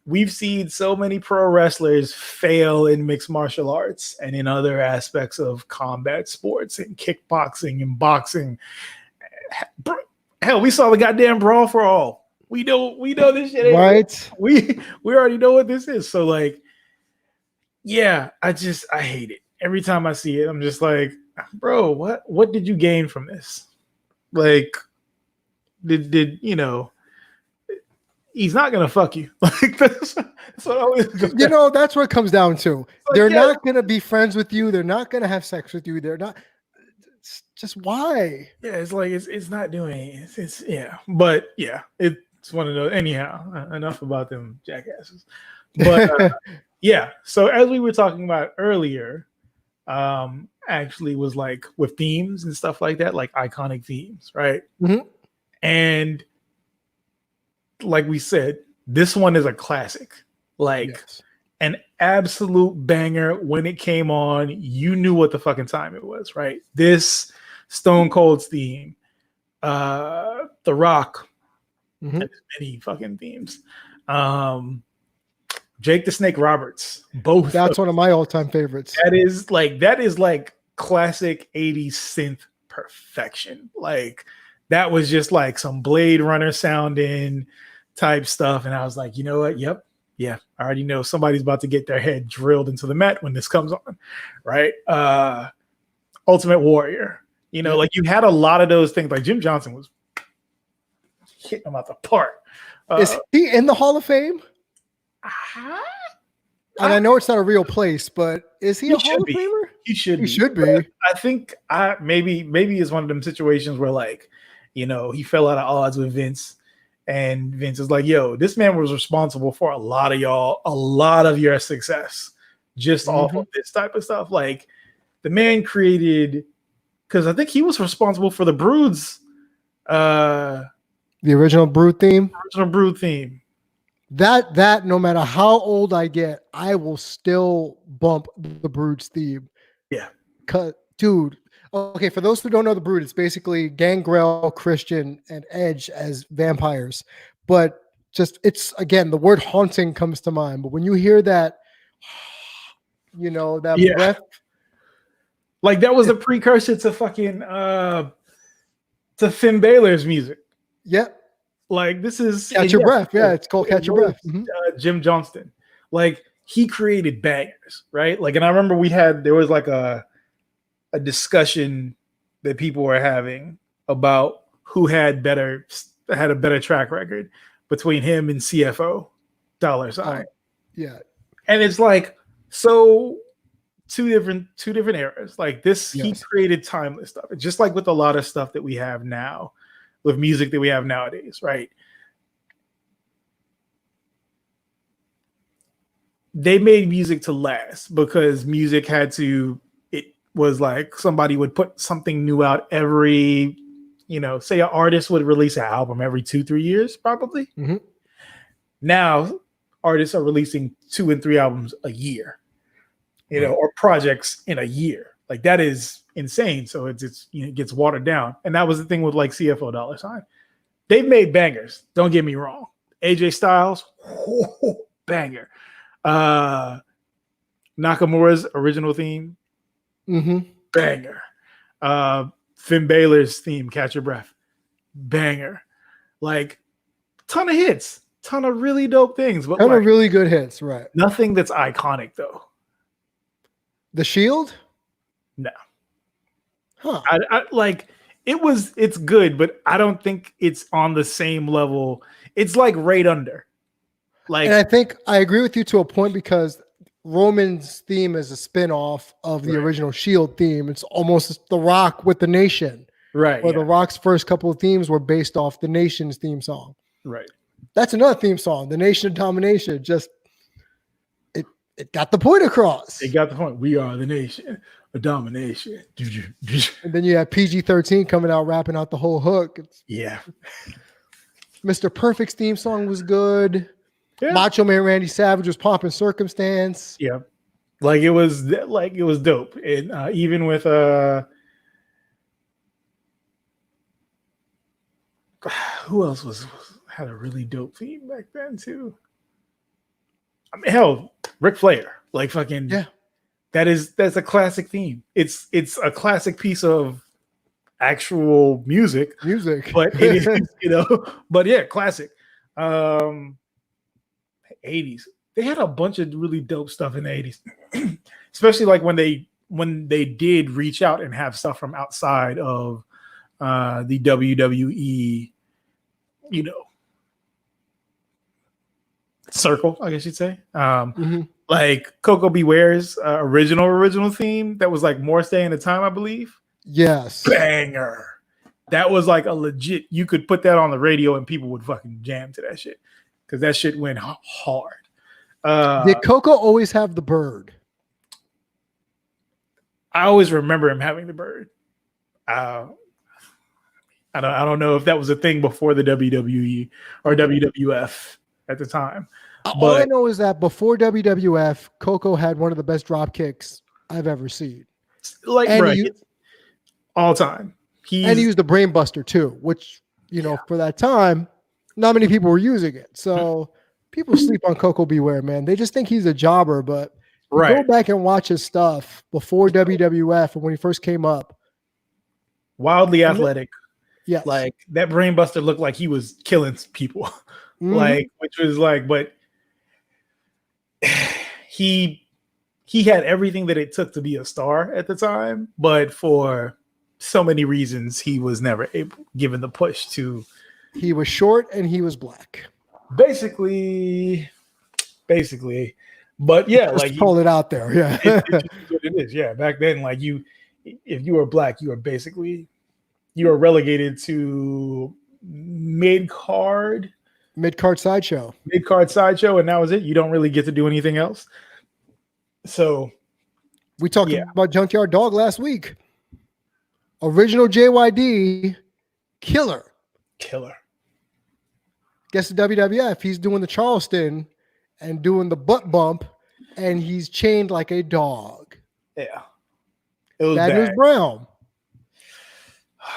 [SPEAKER 2] we've seen so many pro wrestlers fail in mixed martial arts and in other aspects of combat sports and kickboxing and boxing. Hell, we saw the goddamn Brawl for All. We know this shit.
[SPEAKER 1] Right.
[SPEAKER 2] We already know what this is. So yeah, I hate it. Every time I see it, I'm just like, bro, what did you gain from this? Like, did he's not gonna fuck you. Like that's what I always go
[SPEAKER 1] You know, that's what it comes down to.
[SPEAKER 2] like,
[SPEAKER 1] They're
[SPEAKER 2] yeah,
[SPEAKER 1] not gonna be friends with you. They're not gonna have sex with you. They're not. It's just why?
[SPEAKER 2] yeah, it's like it's not doing it's yeah, but yeah, it's one of those. Anyhow, enough about them jackasses. But yeah, so as we were talking about earlier, actually was like with themes and stuff like that, like iconic themes, right?
[SPEAKER 1] Mhm.
[SPEAKER 2] And like we said, this one is a classic, like
[SPEAKER 1] Yes.
[SPEAKER 2] an absolute banger. When it came on, you knew what the fucking time it was, right? This Stone Cold's theme, The Rock,
[SPEAKER 1] Mhm.
[SPEAKER 2] and many fucking themes. Jake the Snake Roberts, both.
[SPEAKER 1] That's one of my all-time favorites.
[SPEAKER 2] That is like classic 80s synth perfection. Like that was just like some Blade Runner sounding type stuff. And I was like, you know what? Yep. Yeah. I already know somebody's about to get their head drilled into the mat when this comes on. Right. Ultimate Warrior. You know, like you had a lot of those things. Like Jim Johnson was hitting them out the park.
[SPEAKER 1] Is he in the Hall of Fame? And I know it's not a real place, but is he a Hall of Famer?
[SPEAKER 2] He should
[SPEAKER 1] He
[SPEAKER 2] be.
[SPEAKER 1] should be.
[SPEAKER 2] But I think maybe it's one of them situations where like, you know, he fell out of odds with Vince, and Vince is like, yo, this man was responsible for a lot of your success just off of this type of stuff. Like the man created, because I think he was responsible for the Brood's
[SPEAKER 1] the original Brood theme. That no matter how old I get, I will still bump the Brood's theme.
[SPEAKER 2] Yeah.
[SPEAKER 1] Dude. Okay, for those who don't know the Brood, it's basically Gangrel, Christian, and Edge as vampires. But just it's again, the word haunting comes to mind. But when you hear that, you know, that breath.
[SPEAKER 2] Like that was a precursor to fucking to Finn Balor's music.
[SPEAKER 1] Yep.
[SPEAKER 2] Like this is
[SPEAKER 1] Catch Your Breath. Yeah, it's called Catch Your Breath.
[SPEAKER 2] Jim Johnston, like he created bangers, right? Like, and I remember there was like a discussion that people were having about who had a better track record between him and CFO $sign.
[SPEAKER 1] Yeah,
[SPEAKER 2] and it's like so two different eras. Like this, he created timeless stuff. It's just like with a lot of stuff that we have now. With music that we have nowadays, right? They made music to last because music it was like somebody would put something new out every, you know, say an artist would release an album every 2-3 years, probably.
[SPEAKER 1] Mm-hmm.
[SPEAKER 2] Now artists are releasing 2 and 3 albums a year, you know, or projects in a year. Like that is insane. So it's you know, it gets watered down. And that was the thing with like CFO $sign. They've made bangers. Don't get me wrong. AJ Styles, banger. Nakamura's original theme, banger. Finn Balor's theme, Catch Your Breath, banger. Like ton of hits, ton of really dope things, but
[SPEAKER 1] ton
[SPEAKER 2] like,
[SPEAKER 1] of really good hits, right?
[SPEAKER 2] Nothing that's iconic though.
[SPEAKER 1] The Shield?
[SPEAKER 2] No.
[SPEAKER 1] Huh.
[SPEAKER 2] I like it's good, but I don't think it's on the same level. It's like right under. Like,
[SPEAKER 1] and I think I agree with you to a point because Roman's theme is a spin-off of the original Shield theme. It's almost The Rock with the Nation.
[SPEAKER 2] Right.
[SPEAKER 1] Where The Rock's first couple of themes were based off the Nation's theme song.
[SPEAKER 2] Right.
[SPEAKER 1] That's another theme song, The Nation of Domination. Just it got the point across.
[SPEAKER 2] It got the point. We are the nation of domination.
[SPEAKER 1] And then you have PG-13 coming out rapping out the whole hook. Mr. Perfect's theme song was good. Yeah. Macho Man Randy Savage was Pomp and Circumstance.
[SPEAKER 2] Yeah. Like it was dope. And even with who else had a really dope theme back then too? I mean, hell, Ric Flair, like fucking that's a classic theme. It's a classic piece of actual music, but it is, you know, but yeah, classic. 80s, they had a bunch of really dope stuff in the 80s, especially like when they did reach out and have stuff from outside of the WWE, you know, circle, I guess you'd say.
[SPEAKER 1] Mhm.
[SPEAKER 2] Like Coco Beware's original theme that was like More Stay in the Time, I believe.
[SPEAKER 1] Yes.
[SPEAKER 2] Banger. That was like a legit, you could put that on the radio and people would fucking jam to that shit. Because that shit went hard.
[SPEAKER 1] Did Coco always have the bird?
[SPEAKER 2] I always remember him having the bird. I don't know if that was a thing before the WWE or WWF at the time.
[SPEAKER 1] All I know is that before WWF, Coco had one of the best drop kicks I've ever seen.
[SPEAKER 2] Like,
[SPEAKER 1] and
[SPEAKER 2] bro, all time.
[SPEAKER 1] And he used the brain buster too, which, for that time, not many people were using it. So people sleep on Coco Beware, man. They just think he's a jobber, but go back and watch his stuff before WWF and when he first came up.
[SPEAKER 2] Wildly athletic.
[SPEAKER 1] Yes.
[SPEAKER 2] Like that brain buster looked like he was killing people. Like, which was like, but he had everything that it took to be a star at the time, but for so many reasons, he was never given the push to.
[SPEAKER 1] He was short and he was black.
[SPEAKER 2] Basically, but yeah,
[SPEAKER 1] just
[SPEAKER 2] like
[SPEAKER 1] call it out there. Yeah,
[SPEAKER 2] it is what it is. Yeah, back then, like if you were black, you were relegated to mid card
[SPEAKER 1] sideshow,
[SPEAKER 2] and that was it. You don't really get to do anything else. So
[SPEAKER 1] we talked about Junkyard Dog last week. Original JYD killer. Guess the WWF, he's doing the Charleston and doing the butt bump, and he's chained like a dog.
[SPEAKER 2] Yeah, it was
[SPEAKER 1] Bad News Brown.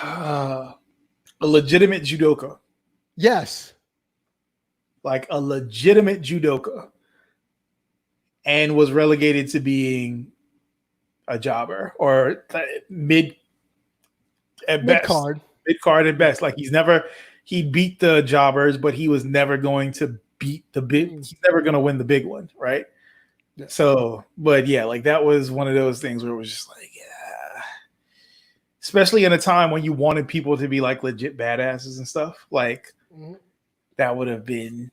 [SPEAKER 2] A legitimate judoka.
[SPEAKER 1] Yes.
[SPEAKER 2] Like a legitimate judoka. And was relegated to being a jobber or mid card at best. Like he beat the jobbers, but he was never going to beat the big. He's never going to win the big one, right? Yeah. So, but yeah, like that was one of those things where it was just like, yeah. Especially in a time when you wanted people to be like legit badasses and stuff, like that would have been.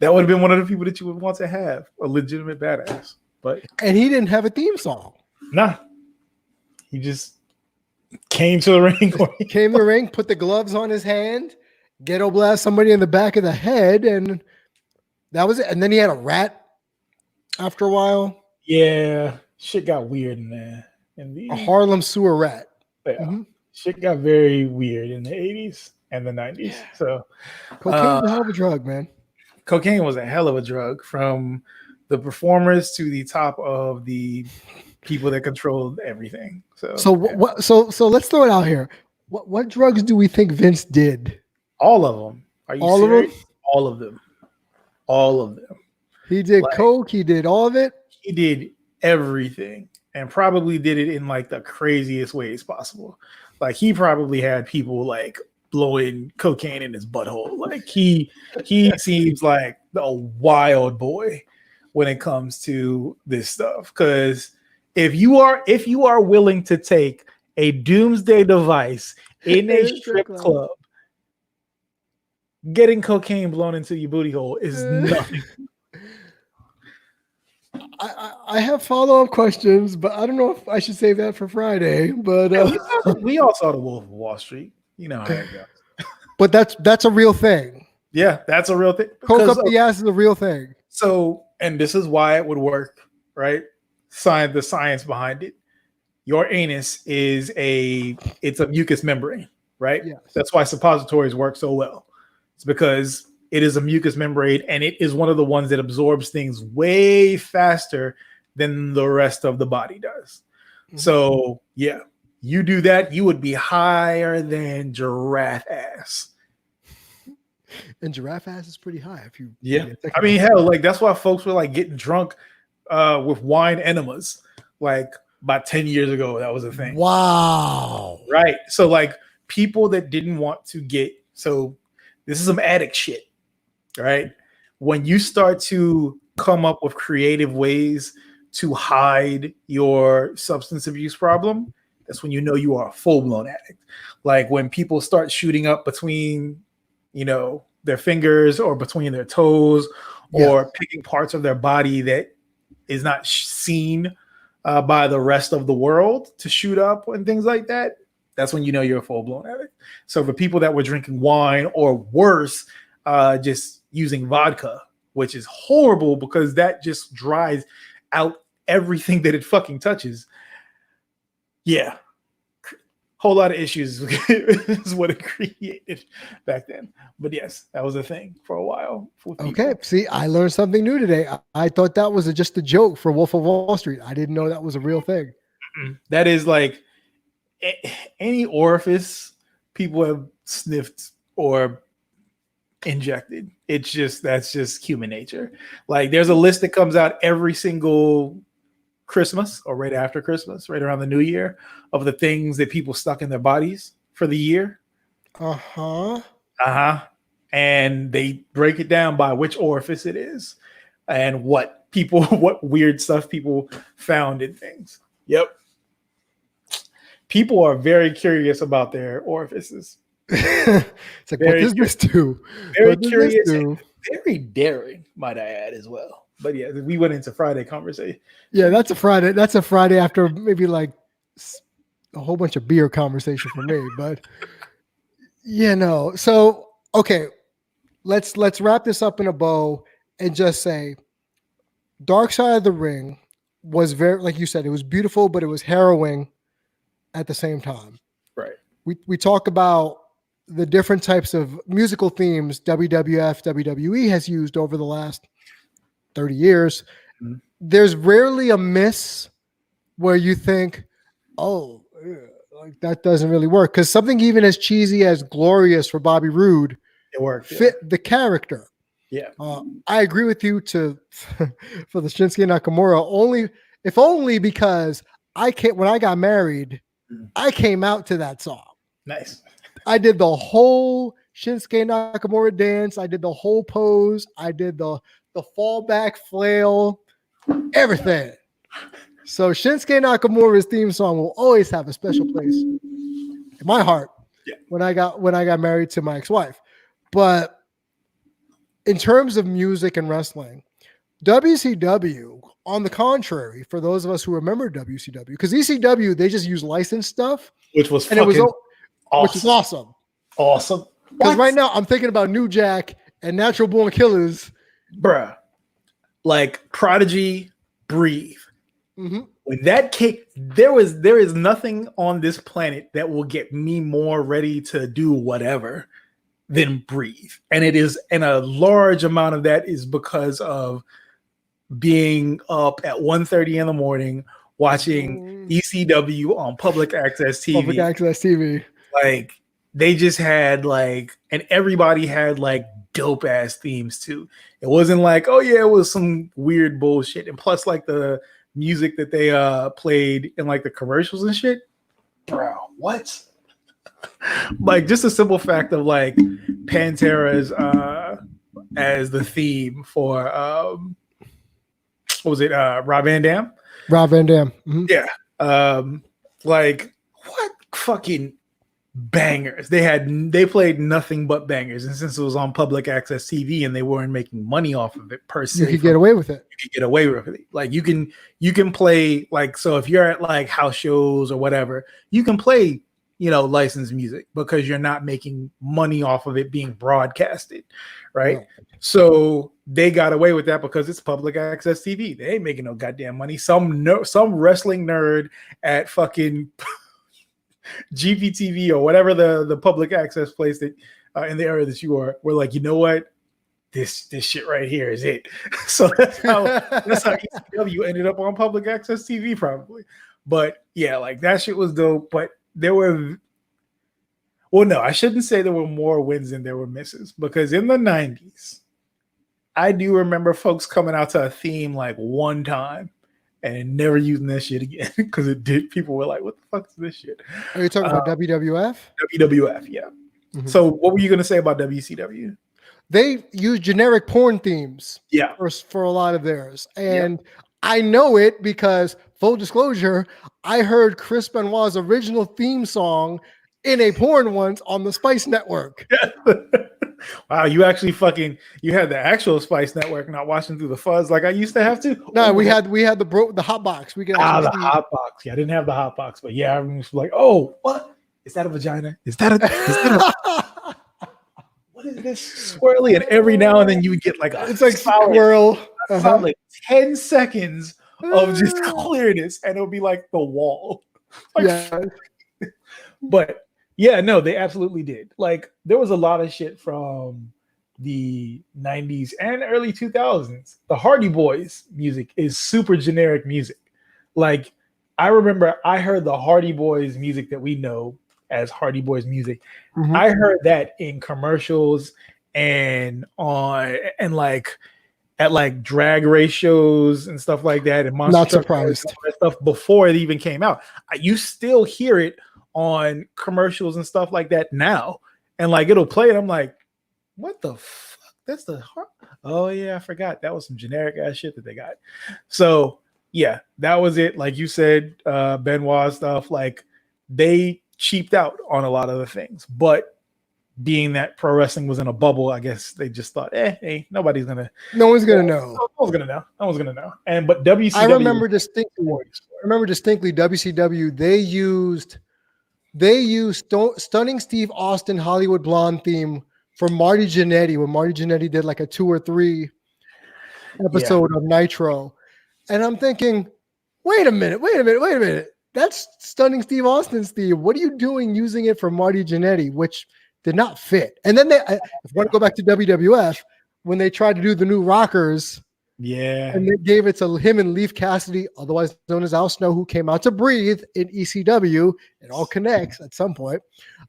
[SPEAKER 2] That would have been one of the people that you would want to have, a legitimate badass. And
[SPEAKER 1] he didn't have a theme song.
[SPEAKER 2] Nah. He just came to the ring.
[SPEAKER 1] Came to the ring, put the gloves on his hand, ghetto blast somebody in the back of the head, and that was it. And then he had a rat after a while.
[SPEAKER 2] Yeah. Shit got weird in there.
[SPEAKER 1] A Harlem sewer rat.
[SPEAKER 2] Yeah. Shit got very weird in the 80s. And the 90s. Yeah. So
[SPEAKER 1] cocaine's a hell of a drug, man.
[SPEAKER 2] Cocaine was a hell of a drug, from the performers to the top of the people that controlled everything. So
[SPEAKER 1] let's throw it out here. What drugs do we think Vince did?
[SPEAKER 2] All of them. Are you serious? All of them.
[SPEAKER 1] He did coke. He did all of it.
[SPEAKER 2] He did everything, and probably did it in like the craziest ways possible. Like he probably had people like blowing cocaine in his butthole. Like he seems like a wild boy when it comes to this stuff. Because if you are willing to take a doomsday device in a strip club, getting cocaine blown into your booty hole is nothing.
[SPEAKER 1] I have follow-up questions, but I don't know if I should save that for Friday. But
[SPEAKER 2] we all saw the Wolf of Wall Street. You know how it goes.
[SPEAKER 1] But that's a real thing.
[SPEAKER 2] Yeah, that's a real thing.
[SPEAKER 1] Coke up the ass is a real thing.
[SPEAKER 2] So, and this is why it would work, right? The science behind it. Your anus is it's a mucous membrane, right?
[SPEAKER 1] Yes.
[SPEAKER 2] That's why suppositories work so well. It's because it is a mucous membrane, and it is one of the ones that absorbs things way faster than the rest of the body does. Mm-hmm. So, yeah. You do that, you would be higher than giraffe ass.
[SPEAKER 1] And giraffe ass is pretty high. If you,
[SPEAKER 2] I mean, hell, like that's why folks were like getting drunk with wine enemas. Like about 10 years ago, that was a thing.
[SPEAKER 1] Wow.
[SPEAKER 2] Right. So like people that didn't want to so this is some addict shit, right? When you start to come up with creative ways to hide your substance abuse problem, that's when you know you are a full-blown addict. Like when people start shooting up between, their fingers or between their toes, or picking parts of their body that is not seen by the rest of the world to shoot up and things like that. That's when you know you're a full-blown addict. So for people that were drinking wine or worse, just using vodka, which is horrible because that just dries out everything that it fucking touches. Yeah. Whole lot of issues is what it created back then. But yes, that was a thing for a while.
[SPEAKER 1] Okay. See, I learned something new today. I thought that was just a joke for Wolf of Wall Street. I didn't know that was a real thing.
[SPEAKER 2] That is like any orifice people have sniffed or injected. That's just human nature. Like there's a list that comes out every single Christmas or right after Christmas, right around the New Year, of the things that people stuck in their bodies for the year. And they break it down by which orifice it is and what weird stuff people found in things. Yep. People are very curious about their orifices.
[SPEAKER 1] It's like, what does this do?
[SPEAKER 2] Very curious and very daring, might I add, as well. But yeah, we went into Friday conversation.
[SPEAKER 1] Yeah, that's a Friday. That's a Friday after maybe like a whole bunch of beer conversation for me. But yeah, no. So okay, let's wrap this up in a bow and just say, Darkside of the Ring was very, like you said, it was beautiful, but it was harrowing at the same time.
[SPEAKER 2] Right.
[SPEAKER 1] We talk about the different types of musical themes WWF, WWE has used over the last 30 years. Mm-hmm. There's rarely a miss where you think, oh, like that doesn't really work. Because something even as cheesy as Glorious for Bobby Roode,
[SPEAKER 2] it worked,
[SPEAKER 1] fit the character.
[SPEAKER 2] Yeah.
[SPEAKER 1] I agree with you for the Shinsuke Nakamura only because when I got married, I came out to that song.
[SPEAKER 2] Nice.
[SPEAKER 1] I did the whole Shinsuke Nakamura dance. I did the whole pose. I did the fallback flail, everything. So Shinsuke Nakamura's theme song will always have a special place in my heart.
[SPEAKER 2] Yeah.
[SPEAKER 1] When I got married to my ex-wife. But in terms of music and wrestling, WCW, on the contrary, for those of us who remember WCW, because ECW, they just use licensed stuff.
[SPEAKER 2] Which was
[SPEAKER 1] awesome.
[SPEAKER 2] Which is
[SPEAKER 1] awesome.
[SPEAKER 2] Awesome.
[SPEAKER 1] Because right now I'm thinking about New Jack and Natural Born Killers.
[SPEAKER 2] Bruh. Like Prodigy, Breathe.
[SPEAKER 1] Mm-hmm.
[SPEAKER 2] When that came, there is nothing on this planet that will get me more ready to do whatever than Breathe. And a large amount of that is because of being up at 1:30 in the morning watching ECW on public access TV.
[SPEAKER 1] Public access TV.
[SPEAKER 2] Like they just had and everybody had dope ass themes too. It wasn't like, oh yeah, it was some weird bullshit. And plus the music that they played in the commercials and shit. Bro, what? Just a simple fact of Pantera's as the theme for what was it? Rob Van Dam?
[SPEAKER 1] Rob Van Dam. Mm-hmm.
[SPEAKER 2] Yeah. What fucking bangers. They played nothing but bangers. And since it was on public access TV and they weren't making money off of it per se,
[SPEAKER 1] you could get away with it.
[SPEAKER 2] You could get away with it. You can play so if you're at house shows or whatever, you can play licensed music because you're not making money off of it being broadcasted, right? Yeah. So they got away with that because it's public access TV. They ain't making no goddamn money. Some wrestling nerd at fucking GPTV or whatever the public access place that in the area that you are, we're like, you know what? This shit right here is it. So that's how ECW ended up on public access TV probably. But yeah, that shit was dope. But there were, well, no, I shouldn't say there were more wins than there were misses, because in the 90s, I do remember folks coming out to a theme one time and never using that shit again because it did. People were like, what the fuck is this shit?
[SPEAKER 1] Are you talking about WWF?
[SPEAKER 2] WWF, yeah. Mm-hmm. So what were you going to say about WCW?
[SPEAKER 1] They use generic porn themes for a lot of theirs. And I know it because, full disclosure, I heard Chris Benoit's original theme song in a porn once on the Spice Network.
[SPEAKER 2] Wow, you actually you had the actual Spice Network, not watching through the fuzz like I used to have to.
[SPEAKER 1] No, we had the hot box. We could actually
[SPEAKER 2] the
[SPEAKER 1] see.
[SPEAKER 2] hot box. Yeah, I didn't have the hot box, but yeah, I was like, oh, what is that? A vagina? Is that a what is this swirly? And every now and then you would get like
[SPEAKER 1] It's like squirrel.
[SPEAKER 2] solid 10 seconds of just clearness, and it would be like the wall. Like,
[SPEAKER 1] Yeah.
[SPEAKER 2] but yeah, no, they absolutely did. Like, there was a lot of shit from the 90s and early 2000s. The Hardy Boys music is super generic music. Like, I remember I heard the Hardy Boys music that we know as Hardy Boys music.
[SPEAKER 1] Mhm.
[SPEAKER 2] I heard that in commercials and like at like drag race shows and stuff like that, and Monster
[SPEAKER 1] Not
[SPEAKER 2] Truck
[SPEAKER 1] surprised.
[SPEAKER 2] and all that stuff before it even came out. You still hear it on commercials and stuff like that now, and like it'll play, and I'm like, what the fuck? That's the oh yeah, I forgot that was some generic ass shit that they got. So yeah, that was it. Like you said, Benoit stuff, like they cheaped out on a lot of the things, but being that pro wrestling was in a bubble, I guess they just thought, hey,
[SPEAKER 1] no one's gonna know.
[SPEAKER 2] No one's gonna know. And but WCW,
[SPEAKER 1] I remember distinctly WCW. They used Stunning Steve Austin Hollywood Blonde theme for Marty Jannetty when Marty Jannetty did like a 2 or 3 episode of Nitro, and I'm thinking, wait a minute. That's Stunning Steve Austin's theme. What are you doing using it for Marty Jannetty, which did not fit? And then if you want to go back to WWF, when they tried to do the new Rockers, and they gave it to him and Leif Cassidy, otherwise known as Al Snow, who came out to breathe in ECW. It all connects at some point.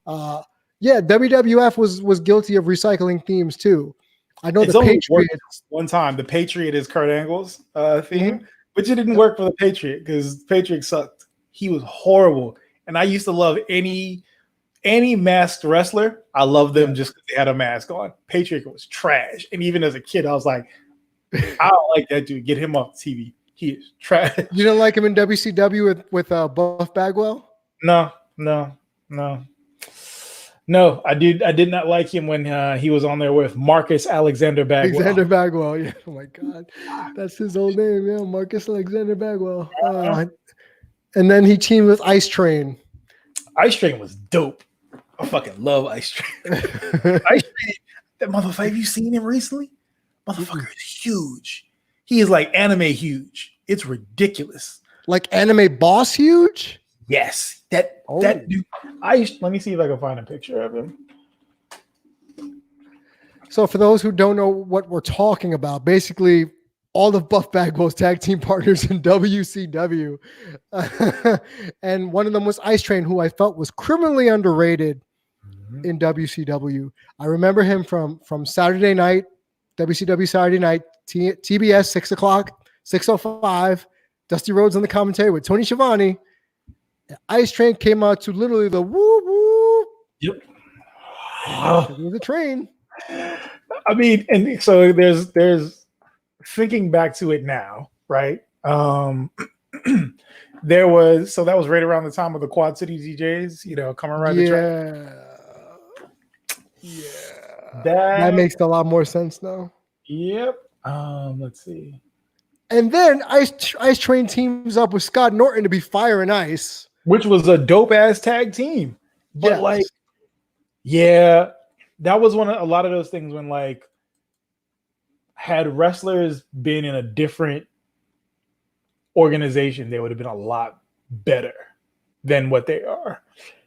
[SPEAKER 1] WWF was guilty of recycling themes too. I know the Patriots.
[SPEAKER 2] One time, the Patriot is Kurt Angle's theme, but it didn't work for the Patriot because Patriot sucked. He was horrible, and I used to love any masked wrestler. I loved them just because they had a mask on. Patriot was trash, and even as a kid, I was like, I don't like that dude. Get him off TV. He is trash.
[SPEAKER 1] You didn't like him in WCW with Buff Bagwell?
[SPEAKER 2] No. I did not like him when he was on there with Marcus Alexander Bagwell.
[SPEAKER 1] Alexander Bagwell, yeah. Oh my God, that's his old name, yeah. Marcus Alexander Bagwell. And then he teamed with Ice Train.
[SPEAKER 2] Ice Train was dope. I fucking love Ice Train. Ice Train, that motherfucker. Have you seen him recently? Motherfucker is huge. He is like anime huge. It's ridiculous.
[SPEAKER 1] Like anime boss huge?
[SPEAKER 2] Yes. That dude. Let me see if I can find a picture of him.
[SPEAKER 1] So for those who don't know what we're talking about, basically all of Buff Bagwell's tag team partners in WCW. And one of them was Ice Train, who I felt was criminally underrated in WCW. I remember him from Saturday night, WCW Saturday night, TBS, 6 o'clock, 6:05, Dusty Rhodes on the commentary with Tony Schiavone. Ice Train came out to literally the woo woo.
[SPEAKER 2] Yep.
[SPEAKER 1] It was a train.
[SPEAKER 2] I mean, and so there's thinking back to it now, right? That was right around the time of the Quad City DJs, coming around the track.
[SPEAKER 1] Yeah. That makes a lot more sense now.
[SPEAKER 2] Yep. Let's see.
[SPEAKER 1] And then Ice Train teams up with Scott Norton to be Fire and Ice,
[SPEAKER 2] which was a dope ass tag team. But that was a lot of those things when like had wrestlers been in a different organization, they would have been a lot better than what they are.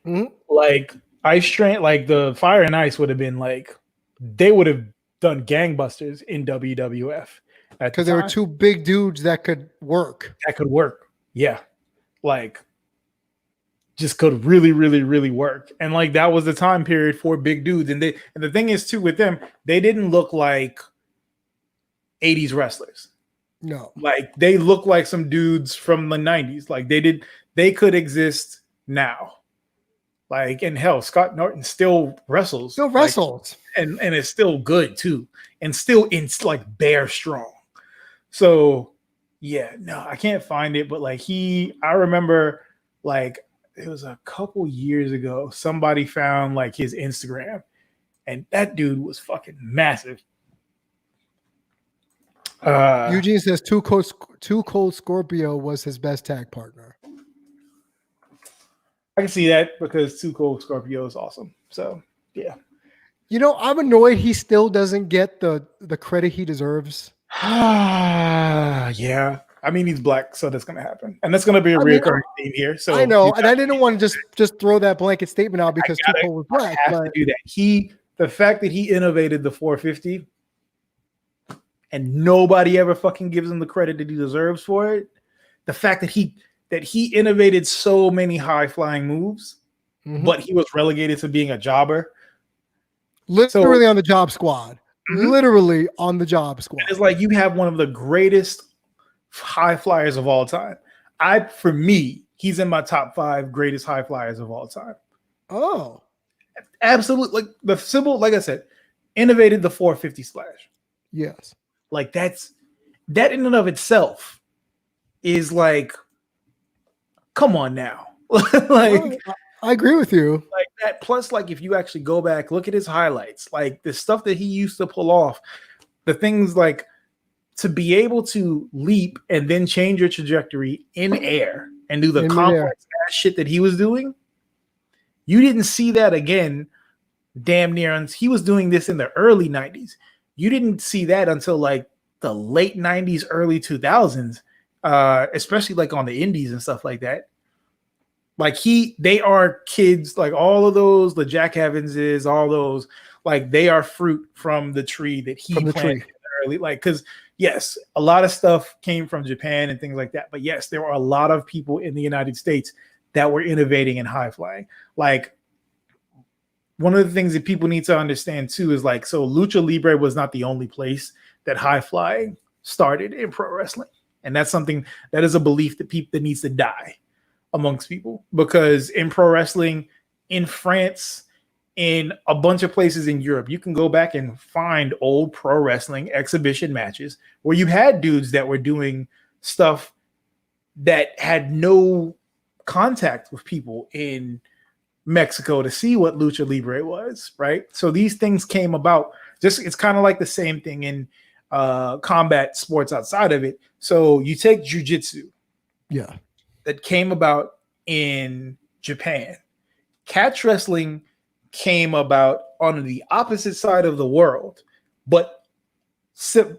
[SPEAKER 2] Mm-hmm. Like Ice Train, like the Fire and Ice would have been like, they would have done gangbusters in WWF
[SPEAKER 1] because there were two big dudes that could work.
[SPEAKER 2] Yeah. Like just could really, really, really work. And like that was the time period for big dudes. And the thing is too with them, they didn't look like 80s wrestlers.
[SPEAKER 1] No.
[SPEAKER 2] Like they look like some dudes from the 90s. Like they could exist now. Like, and hell, Scott Norton still wrestles. And it's still good too. And still in like bear strong. So yeah, no, I can't find it. But like I remember like it was a couple years ago, somebody found like his Instagram and that dude was fucking massive.
[SPEAKER 1] Eugene says Too Cold Scorpio was his best tag partner.
[SPEAKER 2] I can see that because Too Cold Scorpio is awesome. So yeah.
[SPEAKER 1] You know, I'm annoyed he still doesn't get the credit he deserves.
[SPEAKER 2] Yeah. I mean, he's black, so that's gonna happen, and that's gonna be a reoccurring theme here. So
[SPEAKER 1] I know, and I didn't want to just throw that blanket statement out because Too Cold was black.
[SPEAKER 2] I have to do that. The fact that he innovated the 450, and nobody ever fucking gives him the credit that he deserves for it. The fact that he innovated so many high flying moves, but he was relegated to being a jobber.
[SPEAKER 1] Literally on the job squad. Literally on the job squad.
[SPEAKER 2] It's like you have one of the greatest high flyers of all time. For me, he's in my top 5 greatest high flyers of all time.
[SPEAKER 1] Oh,
[SPEAKER 2] absolutely. Like the symbol, like I said, innovated the 450 splash.
[SPEAKER 1] Yes.
[SPEAKER 2] Like that in and of itself is like, come on now. Like,
[SPEAKER 1] I agree with you.
[SPEAKER 2] Like that. Plus, like if you actually go back, look at his highlights, like the stuff that he used to pull off, the things like to be able to leap and then change your trajectory in air and do the complex ass shit that he was doing. You didn't see that again. Damn near. He was doing this in the early 90s. You didn't see that until like the late 90s, early 2000s, especially like on the indies and stuff like that. Like they are kids, like all of those, the Jack Evanses, all those, like they are fruit from the tree that he planted early. Like, because yes, a lot of stuff came from Japan and things like that. But yes, there were a lot of people in the United States that were innovating in high flying. Like, one of the things that people need to understand too is like, so Lucha Libre was not the only place that high flying started in pro wrestling. And that's something that is a belief that needs to die amongst people, because in pro wrestling, in France, in a bunch of places in Europe, you can go back and find old pro wrestling exhibition matches where you had dudes that were doing stuff that had no contact with people in Mexico to see what Lucha Libre was, right? So these things came about. It's kind of like the same thing in combat sports outside of it. So you take jiu-jitsu.
[SPEAKER 1] Yeah.
[SPEAKER 2] That came about in Japan. Catch wrestling came about on the opposite side of the world, but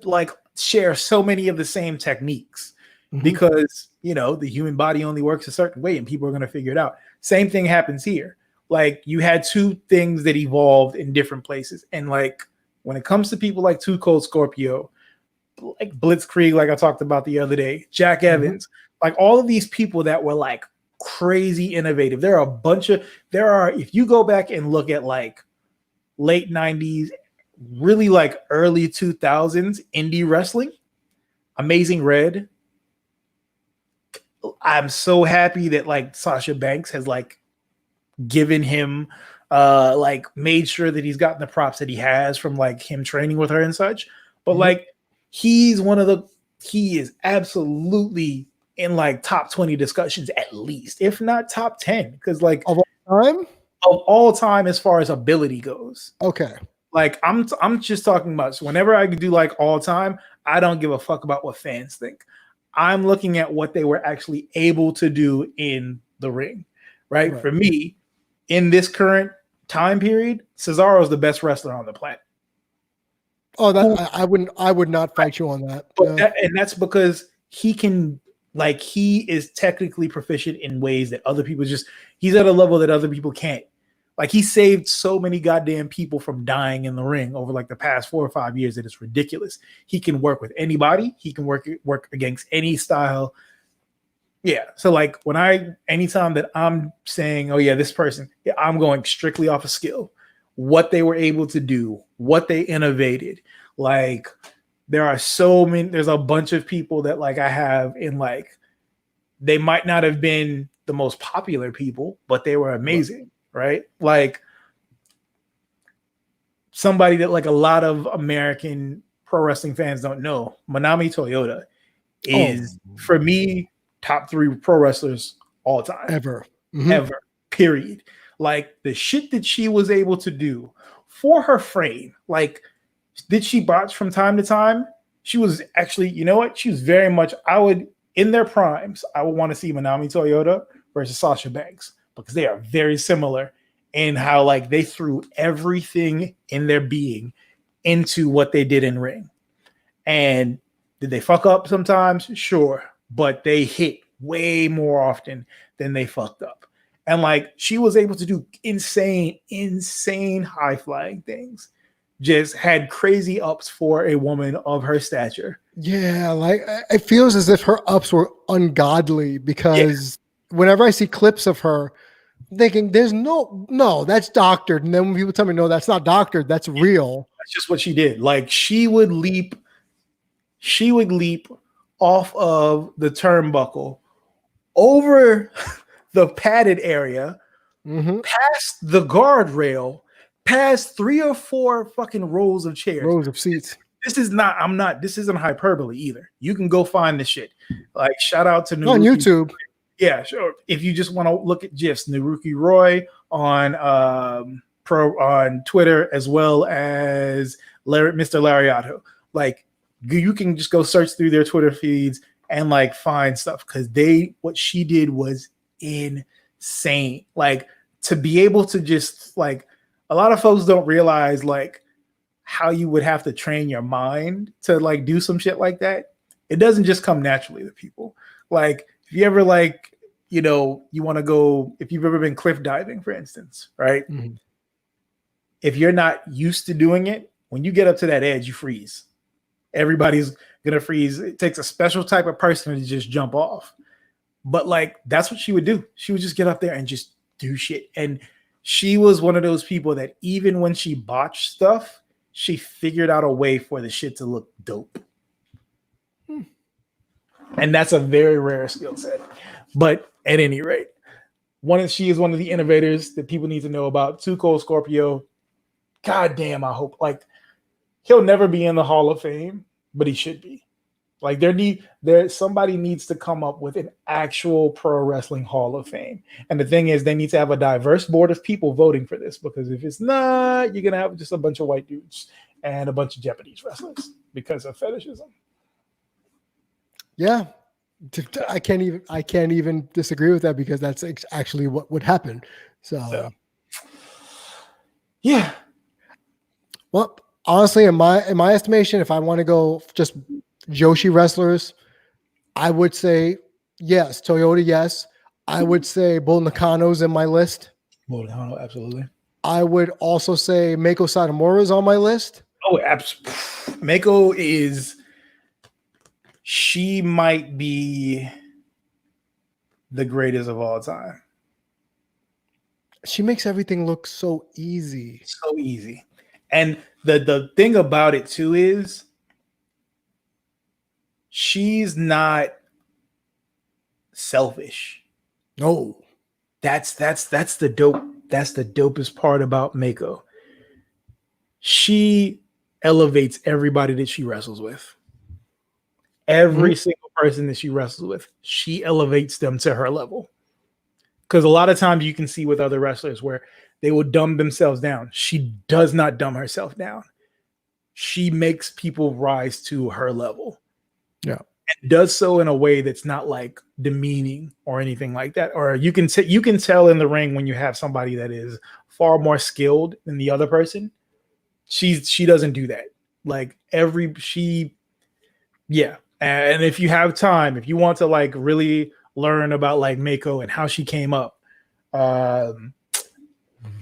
[SPEAKER 2] like share so many of the same techniques because, you know, the human body only works a certain way and people are going to figure it out. Same thing happens here. Like you had two things that evolved in different places. And like, when it comes to people like Too Cold Scorpio, like Blitzkrieg, like I talked about the other day, Jack Evans, like all of these people that were like crazy innovative. If you go back and look at like late 90s, really like early 2000s indie wrestling, Amazing Red. I'm so happy that like Sasha Banks has like given him like made sure that he's gotten the props that he has from like him training with her and such. But like he is absolutely in like top 20 discussions at least, if not top 10, because like
[SPEAKER 1] of
[SPEAKER 2] all time as far as ability goes.
[SPEAKER 1] Okay.
[SPEAKER 2] Like I'm just talking about, so whenever I do like all time, I don't give a fuck about what fans think. I'm looking at what they were actually able to do in the ring, right? For me, in this current time period, Cesaro is the best wrestler on the planet.
[SPEAKER 1] Oh, I would not fight you on that.
[SPEAKER 2] But and that's because he is technically proficient in ways that other people he's at a level that other people can't. Like he saved so many goddamn people from dying in the ring over like the past 4 or 5 years that it's ridiculous. He can work with anybody. He can work against any style. Yeah. So like anytime that I'm saying, oh yeah, this person, yeah, I'm going strictly off of skill, what they were able to do, what they innovated. Like there's a bunch of people that like I have in like, they might not have been the most popular people, but they were amazing. Right? Like somebody that like a lot of American pro wrestling fans don't know, Manami Toyota is for me top 3 pro wrestlers all time
[SPEAKER 1] ever,
[SPEAKER 2] period. Like the shit that she was able to do for her frame, like, did she botch from time to time? She was actually, you know what? She was very much, in their primes, I would want to see Manami Toyota versus Sasha Banks because they are very similar in how, like, they threw everything in their being into what they did in ring. And did they fuck up sometimes? Sure. But they hit way more often than they fucked up. And like, she was able to do insane high flying things. Just had crazy ups for a woman of her stature.
[SPEAKER 1] Yeah, like it feels as if her ups were ungodly because whenever I see clips of her, I'm thinking there's no, that's doctored. And then when people tell me, no, that's not doctored, that's real.
[SPEAKER 2] That's just what she did. Like, she would leap off of the turnbuckle over the padded area, past the guardrail, past 3 or 4 fucking rows of chairs.
[SPEAKER 1] Rows of seats.
[SPEAKER 2] This isn't hyperbole either. You can go find this shit. Like, shout out to Naruki.
[SPEAKER 1] On YouTube.
[SPEAKER 2] Yeah, sure. If you just want to look at GIFs, Naruki Roy on on Twitter, as well as Mr. Lariato. Like, you can just go search through their Twitter feeds and like find stuff, because what she did was insane. Like, to be able to just, like, a lot of folks don't realize like how you would have to train your mind to like do some shit like that. It doesn't just come naturally to people. Like, if you ever, like, you know, you want to go, if you've ever been cliff diving, for instance, right? Mm-hmm. If you're not used to doing it, when you get up to that edge, you freeze. Everybody's gonna freeze. It takes a special type of person to just jump off. But like, that's what she would do. She would just get up there and just do shit. And she was one of those people that even when she botched stuff, she figured out a way for the shit to look dope. And that's a very rare skill set. But at any rate, she is one of the innovators that people need to know about. Too Cold Scorpio. God damn, I hope, like, he'll never be in the Hall of Fame, but he should be. Like, somebody needs to come up with an actual pro wrestling Hall of Fame. And the thing is, they need to have a diverse board of people voting for this, because if it's not, you're gonna have just a bunch of white dudes and a bunch of Japanese wrestlers because of fetishism.
[SPEAKER 1] Yeah, I can't even disagree with that, because that's actually what would happen. So
[SPEAKER 2] yeah.
[SPEAKER 1] Well, honestly, in my estimation, if I want to go just Joshi wrestlers, I would say yes. Toyota, yes. I would say Bull Nakano's in my list.
[SPEAKER 2] Bull Nakano, absolutely.
[SPEAKER 1] I would also say Meiko Satomura's on my list.
[SPEAKER 2] Oh, absolutely. Meiko she might be the greatest of all time.
[SPEAKER 1] She makes everything look so easy.
[SPEAKER 2] So easy. And the thing about it too is, she's not selfish.
[SPEAKER 1] No.
[SPEAKER 2] That's the dope. That's the dopest part about Meiko. She elevates everybody that she wrestles with. Every single person that she wrestles with, she elevates them to her level. Because a lot of times you can see with other wrestlers where they will dumb themselves down. She does not dumb herself down. She makes people rise to her level.
[SPEAKER 1] Yeah.
[SPEAKER 2] And does so in a way that's not like demeaning or anything like that. Or you can tell in the ring when you have somebody that is far more skilled than the other person. She doesn't do that. Like yeah. And if you have time, if you want to like really learn about like Meiko and how she came up,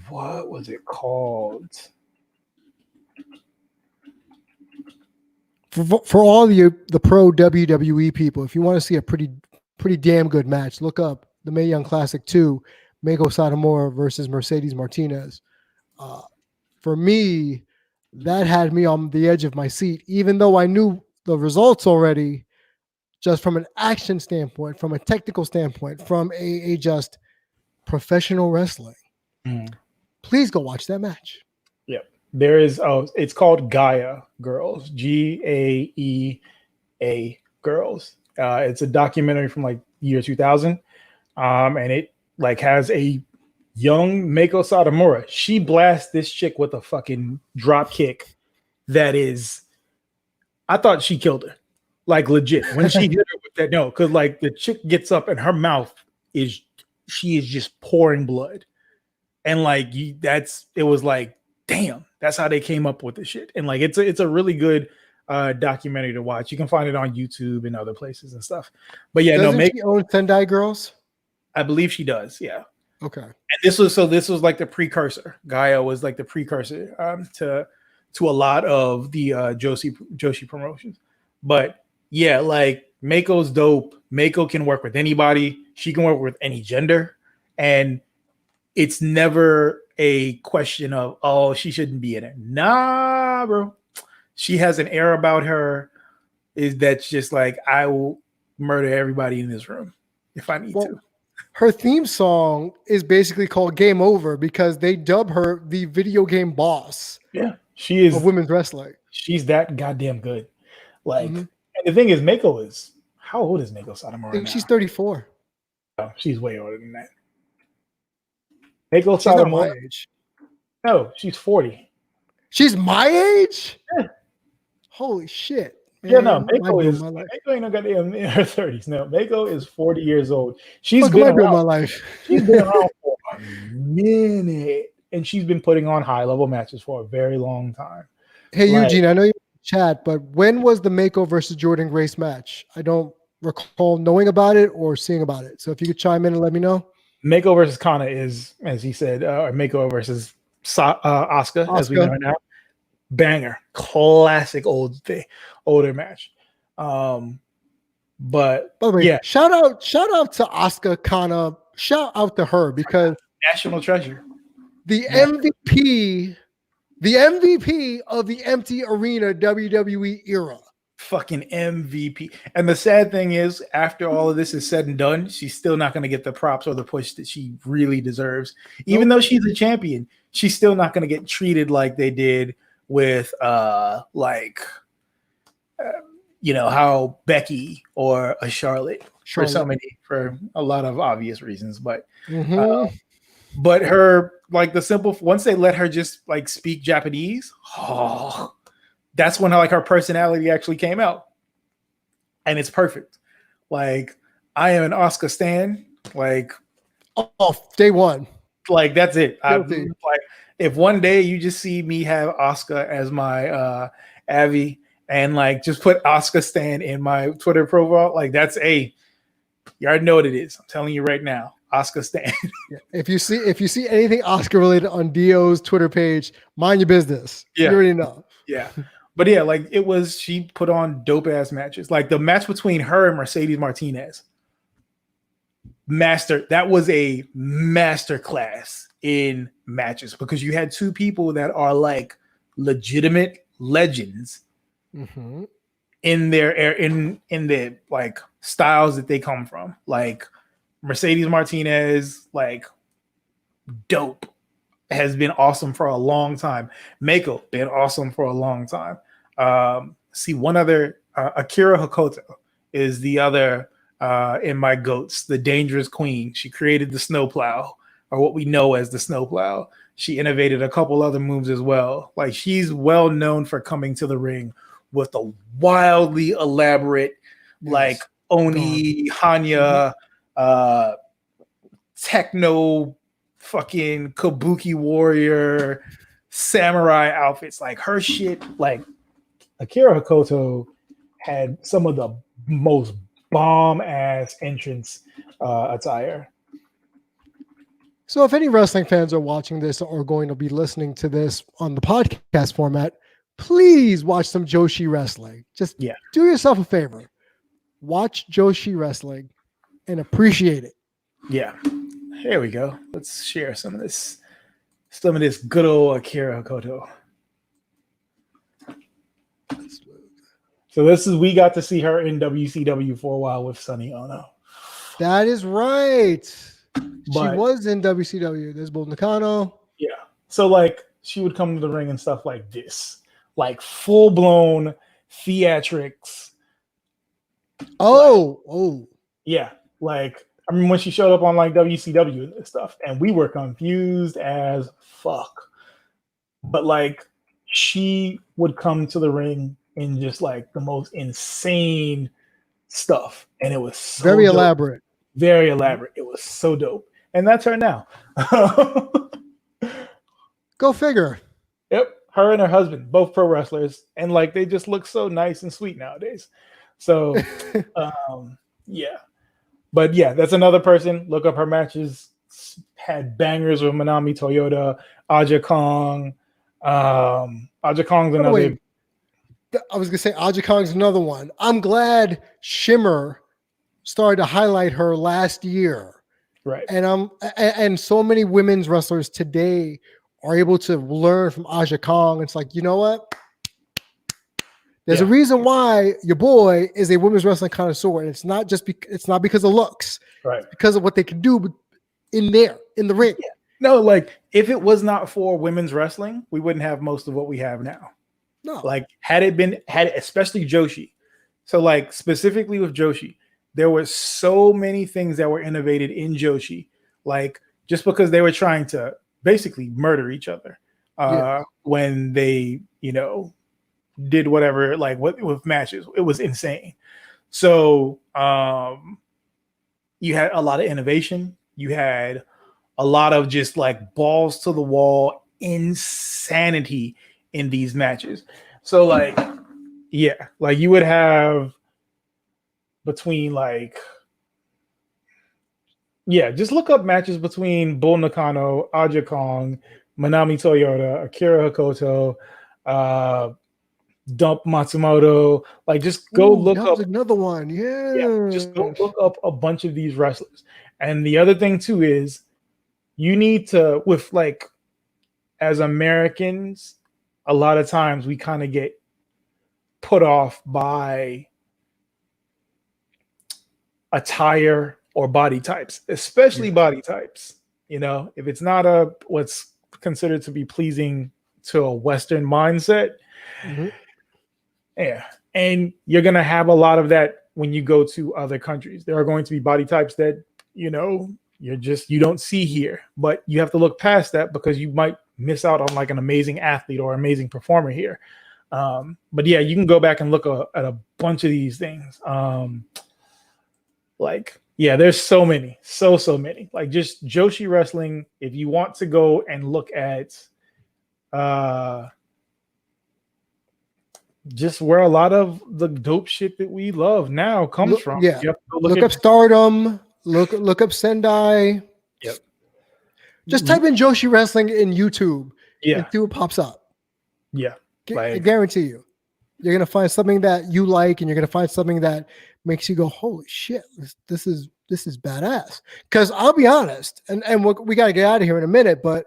[SPEAKER 2] what was it called?
[SPEAKER 1] For all the pro WWE people, if you want to see a pretty damn good match, look up the Mae Young Classic 2, Meiko Satomura versus Mercedes Martinez. For me, that had me on the edge of my seat, even though I knew the results already, just from an action standpoint, from a technical standpoint, from a just professional wrestling. Please go watch that match.
[SPEAKER 2] Yep. There is, it's called Gaia Girls, GAEA Girls. It's a documentary from like year 2000. And it like has a young Mako Satomura, she blasts this chick with a fucking drop kick that is, I thought she killed her. Like legit. When she hit her with that, no, because like the chick gets up and her mouth she is just pouring blood. And like it was like, damn, that's how they came up with the shit. And like it's a really good documentary to watch. You can find it on YouTube and other places and stuff. But yeah,
[SPEAKER 1] Doesn't she own Sendai Girls?
[SPEAKER 2] I believe she does, yeah.
[SPEAKER 1] Okay.
[SPEAKER 2] And this was like the precursor. Gaia was like the precursor to a lot of the Joshi promotions. But yeah, like Mako's dope. Mako can work with anybody. She can work with any gender. And it's never a question of, oh, she shouldn't be in it. Nah, bro. She has an air about her that's just like, I will murder everybody in this room if I need to.
[SPEAKER 1] Her theme song is basically called Game Over because they dub her the video game boss.
[SPEAKER 2] Yeah, she is
[SPEAKER 1] of women's wrestling.
[SPEAKER 2] She's that goddamn good. Like, and the thing is, Mako is, how old is Mako Satomura?
[SPEAKER 1] I think she's 34.
[SPEAKER 2] Oh, she's way older than that. Mako
[SPEAKER 1] She's not my
[SPEAKER 2] Satomura.
[SPEAKER 1] age.
[SPEAKER 2] No, she's 40.
[SPEAKER 1] She's my age?
[SPEAKER 2] Yeah.
[SPEAKER 1] Holy shit. Man,
[SPEAKER 2] yeah, no, Mako ain't no goddamn in her 30s. No, Mako is 40 years old. She's been around
[SPEAKER 1] my life.
[SPEAKER 2] She's been around for a minute, and she's been putting on high-level matches for a very long time.
[SPEAKER 1] Hey, like, Eugene, I know you're in the chat, but when was the Mako versus Jordan Grace match? I don't recall knowing about it or seeing about it. So if you could chime in and let me know.
[SPEAKER 2] Mako versus Kana is, as he said, Mako versus Asuka, as we know now. Banger, classic older match. But
[SPEAKER 1] by the way, yeah, shout out to Asuka Kana. Shout out to her because
[SPEAKER 2] national treasure,
[SPEAKER 1] the MVP of the empty arena WWE era.
[SPEAKER 2] Fucking MVP. And the sad thing is, after all of this is said and done, she's still not going to get the props or the push that she really deserves. Even though she's a champion, she's still not going to get treated like they did with how Becky or a Charlotte. For a lot of obvious reasons, but her, like, the simple, once they let her just like speak Japanese, that's when her personality actually came out, and it's perfect. Like, I am an Asuka stan, like
[SPEAKER 1] off day one.
[SPEAKER 2] Like, that's it. Like, if one day you just see me have Asuka as my Avi and like just put Asuka stan in my Twitter profile, like, that's you already know what it is. I'm telling you right now, Asuka stan.
[SPEAKER 1] If you see anything Asuka related on DEO's Twitter page, mind your business.
[SPEAKER 2] Yeah.
[SPEAKER 1] You already know.
[SPEAKER 2] Yeah. But yeah, like, she put on dope ass matches. Like the match between her and Mercedes Martinez. That was a master class in matches because you had two people that are like legitimate legends in their like styles that they come from. Like Mercedes Martinez, like, dope, has been awesome for a long time. Mako been awesome for a long time. One other, Akira Hokuto is the other in my goats, the dangerous queen. She created the snowplow, or what we know as the snowplow. She innovated a couple other moves as well. Like, she's well known for coming to the ring with a wildly elaborate, like Oni, Hanya, techno fucking kabuki warrior samurai outfits. Like, her shit, like, Akira Hokuto had some of the most bomb ass entrance attire.
[SPEAKER 1] So if any wrestling fans are watching this or going to be listening to this on the podcast format, please watch some Joshi Wrestling. Just do yourself a favor. Watch Joshi Wrestling and appreciate it.
[SPEAKER 2] Yeah. Here we go. Let's share some of this good old Akira Hokuto. So we got to see her in WCW for a while with Sonny Ono.
[SPEAKER 1] That is right. She was in WCW. There's Bull Nakano.
[SPEAKER 2] Yeah. So like, she would come to the ring and stuff like this, like full blown theatrics.
[SPEAKER 1] Oh.
[SPEAKER 2] Yeah. Like I mean, when she showed up on like WCW and stuff, and we were confused as fuck. But like, she would come to the ring in just like the most insane stuff, and it was so
[SPEAKER 1] Very
[SPEAKER 2] dope,
[SPEAKER 1] elaborate.
[SPEAKER 2] very elaborate. It was so dope, and that's her now.
[SPEAKER 1] Go figure.
[SPEAKER 2] Yep, her and her husband, both pro wrestlers, and like they just look so nice and sweet nowadays. So, yeah. But yeah, that's another person. Look up her matches. Had bangers with Manami Toyota, Aja Kong. Aja Kong's another.
[SPEAKER 1] Wait, I was gonna say Aja Kong's another one. I'm glad Shimmer started to highlight her last year,
[SPEAKER 2] Right.
[SPEAKER 1] and so many women's wrestlers today are able to learn from Aja Kong. It's like, you know what? There's a reason why your boy is a women's wrestling connoisseur, and it's not just it's not because of looks,
[SPEAKER 2] right?
[SPEAKER 1] It's because of what they can do in there in the ring.
[SPEAKER 2] Yeah. No, like if it was not for women's wrestling, we wouldn't have most of what we have now.
[SPEAKER 1] No,
[SPEAKER 2] like had especially Joshi. So like specifically with Joshi, there were so many things that were innovated in Joshi, like just because they were trying to basically murder each other when they, did whatever, like with matches. It was insane. So you had a lot of innovation. You had a lot of just like balls to the wall insanity in these matches. So like, yeah, like you would have between like, just look up matches between Bull Nakano, Aja Kong, Manami Toyota, Akira Hakoto, Dump Matsumoto. Like just go look up
[SPEAKER 1] another one. Yeah,
[SPEAKER 2] just go look up a bunch of these wrestlers. And the other thing too is you need to, with like, as Americans, a lot of times we kind of get put off by attire or body types, especially body types. If it's not what's considered to be pleasing to a Western mindset, and you're gonna have a lot of that when you go to other countries. There are going to be body types that you don't see here, but you have to look past that because you might miss out on like an amazing athlete or amazing performer here. But yeah, you can go back and look at a bunch of these things. There's so many, so many. Like just Joshi Wrestling, if you want to go and look at just where a lot of the dope shit that we love now comes from.
[SPEAKER 1] Yeah. Look up Stardom, look up Sendai.
[SPEAKER 2] Yep.
[SPEAKER 1] Just type in Joshi Wrestling in YouTube. And see what pops up.
[SPEAKER 2] Yeah.
[SPEAKER 1] I guarantee you. You're gonna find something that you like, and you're gonna find something that makes you go, "Holy shit, this is badass." Because I'll be honest, and we gotta get out of here in a minute. But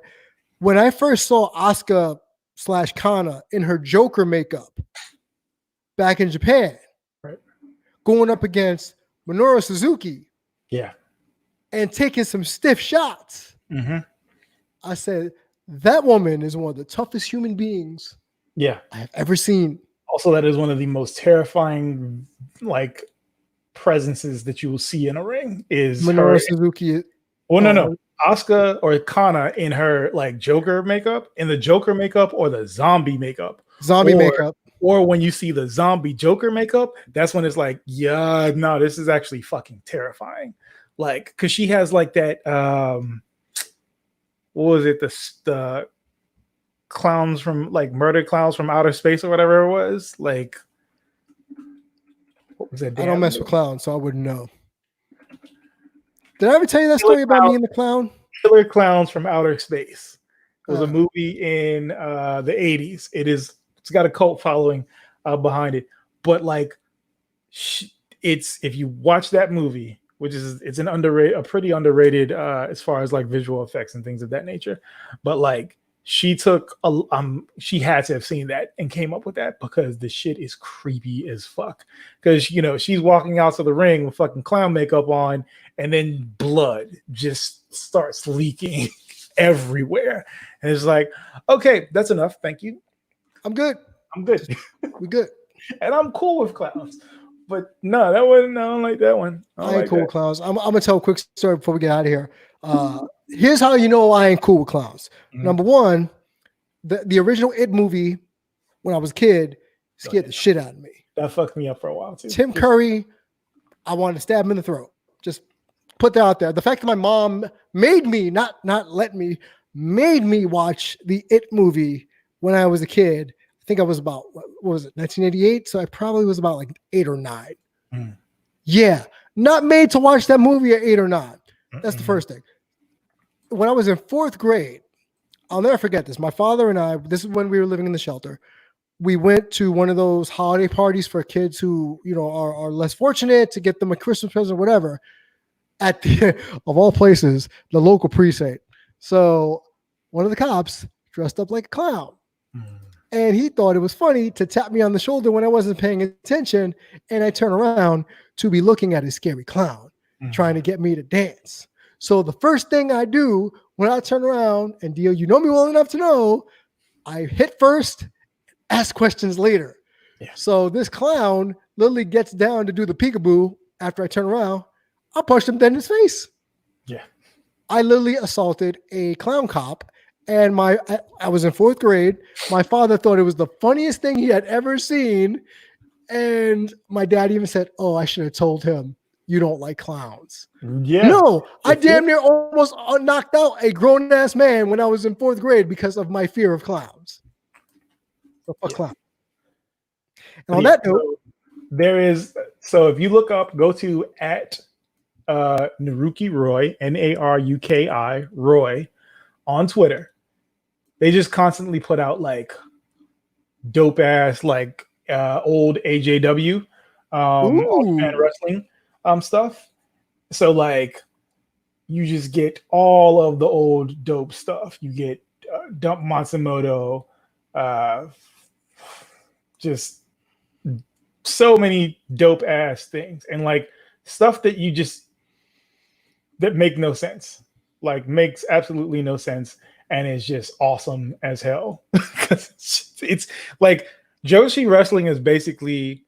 [SPEAKER 1] when I first saw Asuka/Kana in her Joker makeup back in Japan, going up against Minoru Suzuki, and taking some stiff shots, I said that woman is one of the toughest human beings I have ever seen.
[SPEAKER 2] Also, that is one of the most terrifying, like, presences that you will see in a ring is
[SPEAKER 1] Minoru Suzuki.
[SPEAKER 2] Well, no. Asuka or Kana in her like Joker makeup, in the Joker makeup or the zombie makeup. Or when you see the zombie Joker makeup, that's when it's like, no, this is actually fucking terrifying. Like, because she has like that, what was it? The clowns from like murder clowns from outer space or whatever it was. Like, what was that?
[SPEAKER 1] I don't mess with clowns, so I wouldn't know. Did I ever tell you that story about me and the clown?
[SPEAKER 2] Killer Clowns from Outer Space. It was a movie in the 80s. It's got a cult following behind it. But like, it's, if you watch that movie, which is, it's a pretty underrated as far as like visual effects and things of that nature. But like, she had to have seen that and came up with that because the shit is creepy as fuck. Because she's walking out to the ring with fucking clown makeup on, and then blood just starts leaking everywhere. And it's like, okay, that's enough. Thank you.
[SPEAKER 1] I'm good.
[SPEAKER 2] We're
[SPEAKER 1] good.
[SPEAKER 2] And I'm cool with clowns. But no, that wasn't. I don't like that one.
[SPEAKER 1] I ain't cool with clowns. I'm gonna tell a quick story before we get out of here. Here's how you know I ain't cool with clowns.
[SPEAKER 2] Mhm.
[SPEAKER 1] Number one, the original It movie when I was a kid scared the shit out of me.
[SPEAKER 2] That fucked me up for a while too.
[SPEAKER 1] Tim Curry, I wanted to stab him in the throat. Just put that out there. The fact that my mom made me, not let me, made me watch the It movie when I was a kid. I think I was about, what was it, 1988? So I probably was about like 8 or 9.
[SPEAKER 2] Mm.
[SPEAKER 1] Yeah, not made to watch that movie at 8 or 9. That's the first thing. When I was in 4th grade, I'll never forget this. My father and I, this is when we were living in the shelter. We went to one of those holiday parties for kids who, you know, are less fortunate to get them a Christmas present or whatever at the, of all places, the local precinct. So one of the cops dressed up like a clown. And he thought it was funny to tap me on the shoulder when I wasn't paying attention. And I turn around to be looking at a scary clown trying to get me to dance. So the first thing I do when I turn around, and DEO, you know me well enough to know, I hit first, ask questions later.
[SPEAKER 2] Yeah.
[SPEAKER 1] So this clown literally gets down to do the peekaboo after I turn around. I punched him dead in his face.
[SPEAKER 2] Yeah.
[SPEAKER 1] I literally assaulted a clown cop. And I was in 4th grade. My father thought it was the funniest thing he had ever seen. And my dad even said, "Oh, I should have told him you don't like clowns."
[SPEAKER 2] Yeah.
[SPEAKER 1] No, I damn near almost knocked out a grown-ass man when I was in 4th grade because of my fear of clowns. So fuck clown. And on that note,
[SPEAKER 2] there is, so if you look up, go to at Naruki Roy, Naruki Roy on Twitter. They just constantly put out like dope ass like old AJW Japan wrestling stuff. So like you just get all of the old dope stuff. You get Dump Matsumoto, just so many dope ass things, and like stuff that you just that make no sense, like makes absolutely no sense. And it's just awesome as hell. it's like Joshi Wrestling is basically,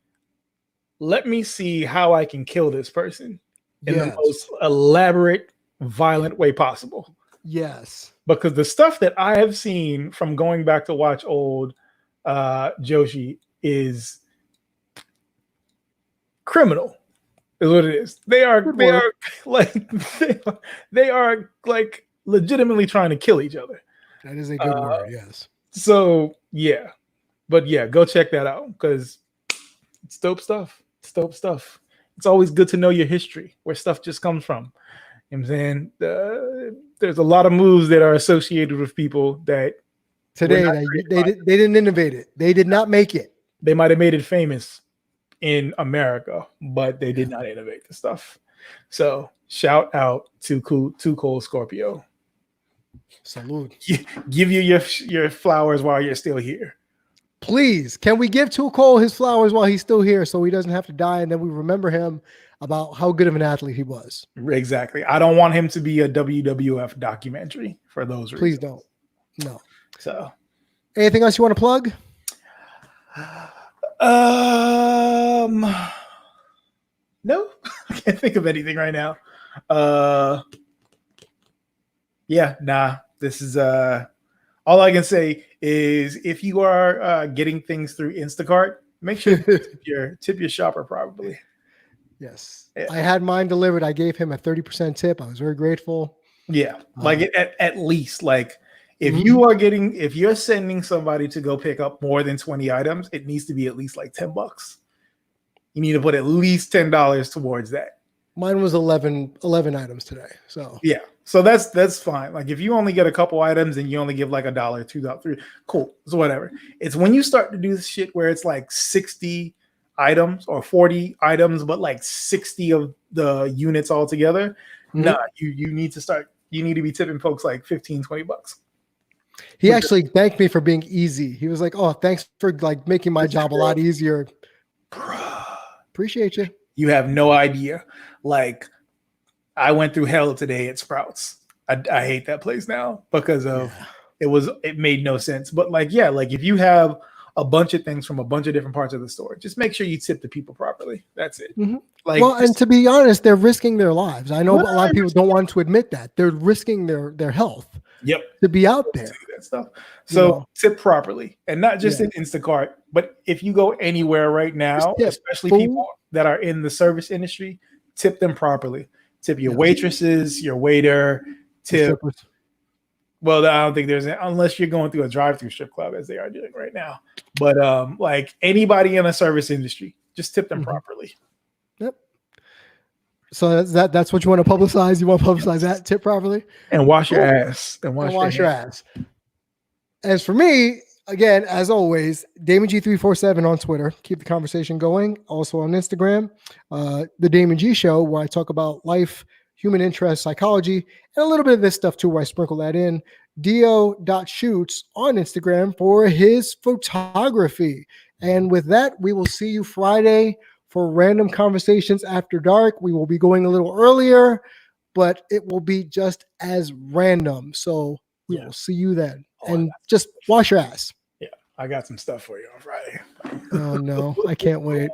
[SPEAKER 2] let me see how I can kill this person in the most elaborate, violent way possible.
[SPEAKER 1] Yes.
[SPEAKER 2] Because the stuff that I have seen from going back to watch old Joshi is criminal, is what it is. They are like legitimately trying to kill each other.
[SPEAKER 1] That is a good word, yes.
[SPEAKER 2] So yeah, but yeah, go check that out because it's dope stuff. It's dope stuff. It's always good to know your history, where stuff just comes from. You know what I'm saying? There's a lot of moves that are associated with people that
[SPEAKER 1] today they didn't innovate it. They did not make it.
[SPEAKER 2] They might have made it famous in America, but they did not innovate the stuff. So shout out to Too Cold Scorpio.
[SPEAKER 1] Salute.
[SPEAKER 2] Give you your flowers while you're still here.
[SPEAKER 1] Please, can we give Too Cold his flowers while he's still here so he doesn't have to die, and then we remember him about how good of an athlete he was?
[SPEAKER 2] Exactly. I don't want him to be a WWF documentary for those reasons.
[SPEAKER 1] Please don't. No.
[SPEAKER 2] So,
[SPEAKER 1] anything else you want to plug?
[SPEAKER 2] No, I can't think of anything right now. Yeah, nah. This is all I can say is if you are getting things through Instacart, make sure you tip your shopper properly.
[SPEAKER 1] Yes, yeah. I had mine delivered. I gave him a 30% tip. I was very grateful.
[SPEAKER 2] Yeah, like at least like if you're sending somebody to go pick up more than 20 items, it needs to be at least like $10. You need to put at least $10 towards that.
[SPEAKER 1] Mine was 11 items today. So
[SPEAKER 2] yeah. So that's fine. Like if you only get a couple items and you only give like $1, $2, $3, cool. So whatever. It's when you start to do this shit where it's like 60 items or 40 items, but like 60 of the units all together. Nah, you need to be tipping folks like $15, $20.
[SPEAKER 1] He actually thanked me for being easy. He was like, "Oh, thanks for like making my job a lot easier." Appreciate you.
[SPEAKER 2] You have no idea. Like I went through hell today at Sprouts. I hate that place now because of it made no sense. But like, yeah, like if you have a bunch of things from a bunch of different parts of the store. Just make sure you tip the people properly. That's it.
[SPEAKER 1] Mhm.
[SPEAKER 2] Like,
[SPEAKER 1] Well, and
[SPEAKER 2] just
[SPEAKER 1] to be honest, they're risking their lives. I know a lot of people
[SPEAKER 2] 100%.
[SPEAKER 1] don't want to admit that. They're risking their health
[SPEAKER 2] Yep.
[SPEAKER 1] to be out there.
[SPEAKER 2] That stuff.
[SPEAKER 1] You
[SPEAKER 2] So
[SPEAKER 1] know,
[SPEAKER 2] tip properly, and not just
[SPEAKER 1] Yeah.
[SPEAKER 2] in Instacart, but if you go anywhere right now,
[SPEAKER 1] tip,
[SPEAKER 2] especially
[SPEAKER 1] fool.
[SPEAKER 2] people that are in the service industry, tip them properly. Tip your
[SPEAKER 1] Yes.
[SPEAKER 2] waitresses, your waiter.
[SPEAKER 1] The
[SPEAKER 2] Tip.
[SPEAKER 1] strippers.
[SPEAKER 2] Well, I don't think there's unless you're going through a drive-through strip club as they are doing right now. But like anybody in the service industry, just tip them
[SPEAKER 1] Mhm.
[SPEAKER 2] properly.
[SPEAKER 1] Yep. So that's what you want to publicize. You want to publicize that tip properly
[SPEAKER 2] And wash your
[SPEAKER 1] Cool.
[SPEAKER 2] ass. And wash
[SPEAKER 1] your ass. As for me, again, as always, Damon G347 on Twitter. Keep the conversation going. Also on Instagram, the Damon G Show, where I talk about life, human interest, psychology, and a little bit of this stuff too, where I sprinkle that in. DEO.shoots on Instagram for his photography. And with that, we will see you Friday for Random Conversations After Dark. We will be going a little earlier, but it will be just as random. So we will see you then. And just wash your ass.
[SPEAKER 2] Yeah, I got some stuff for you on Friday.
[SPEAKER 1] Oh, no, I can't wait.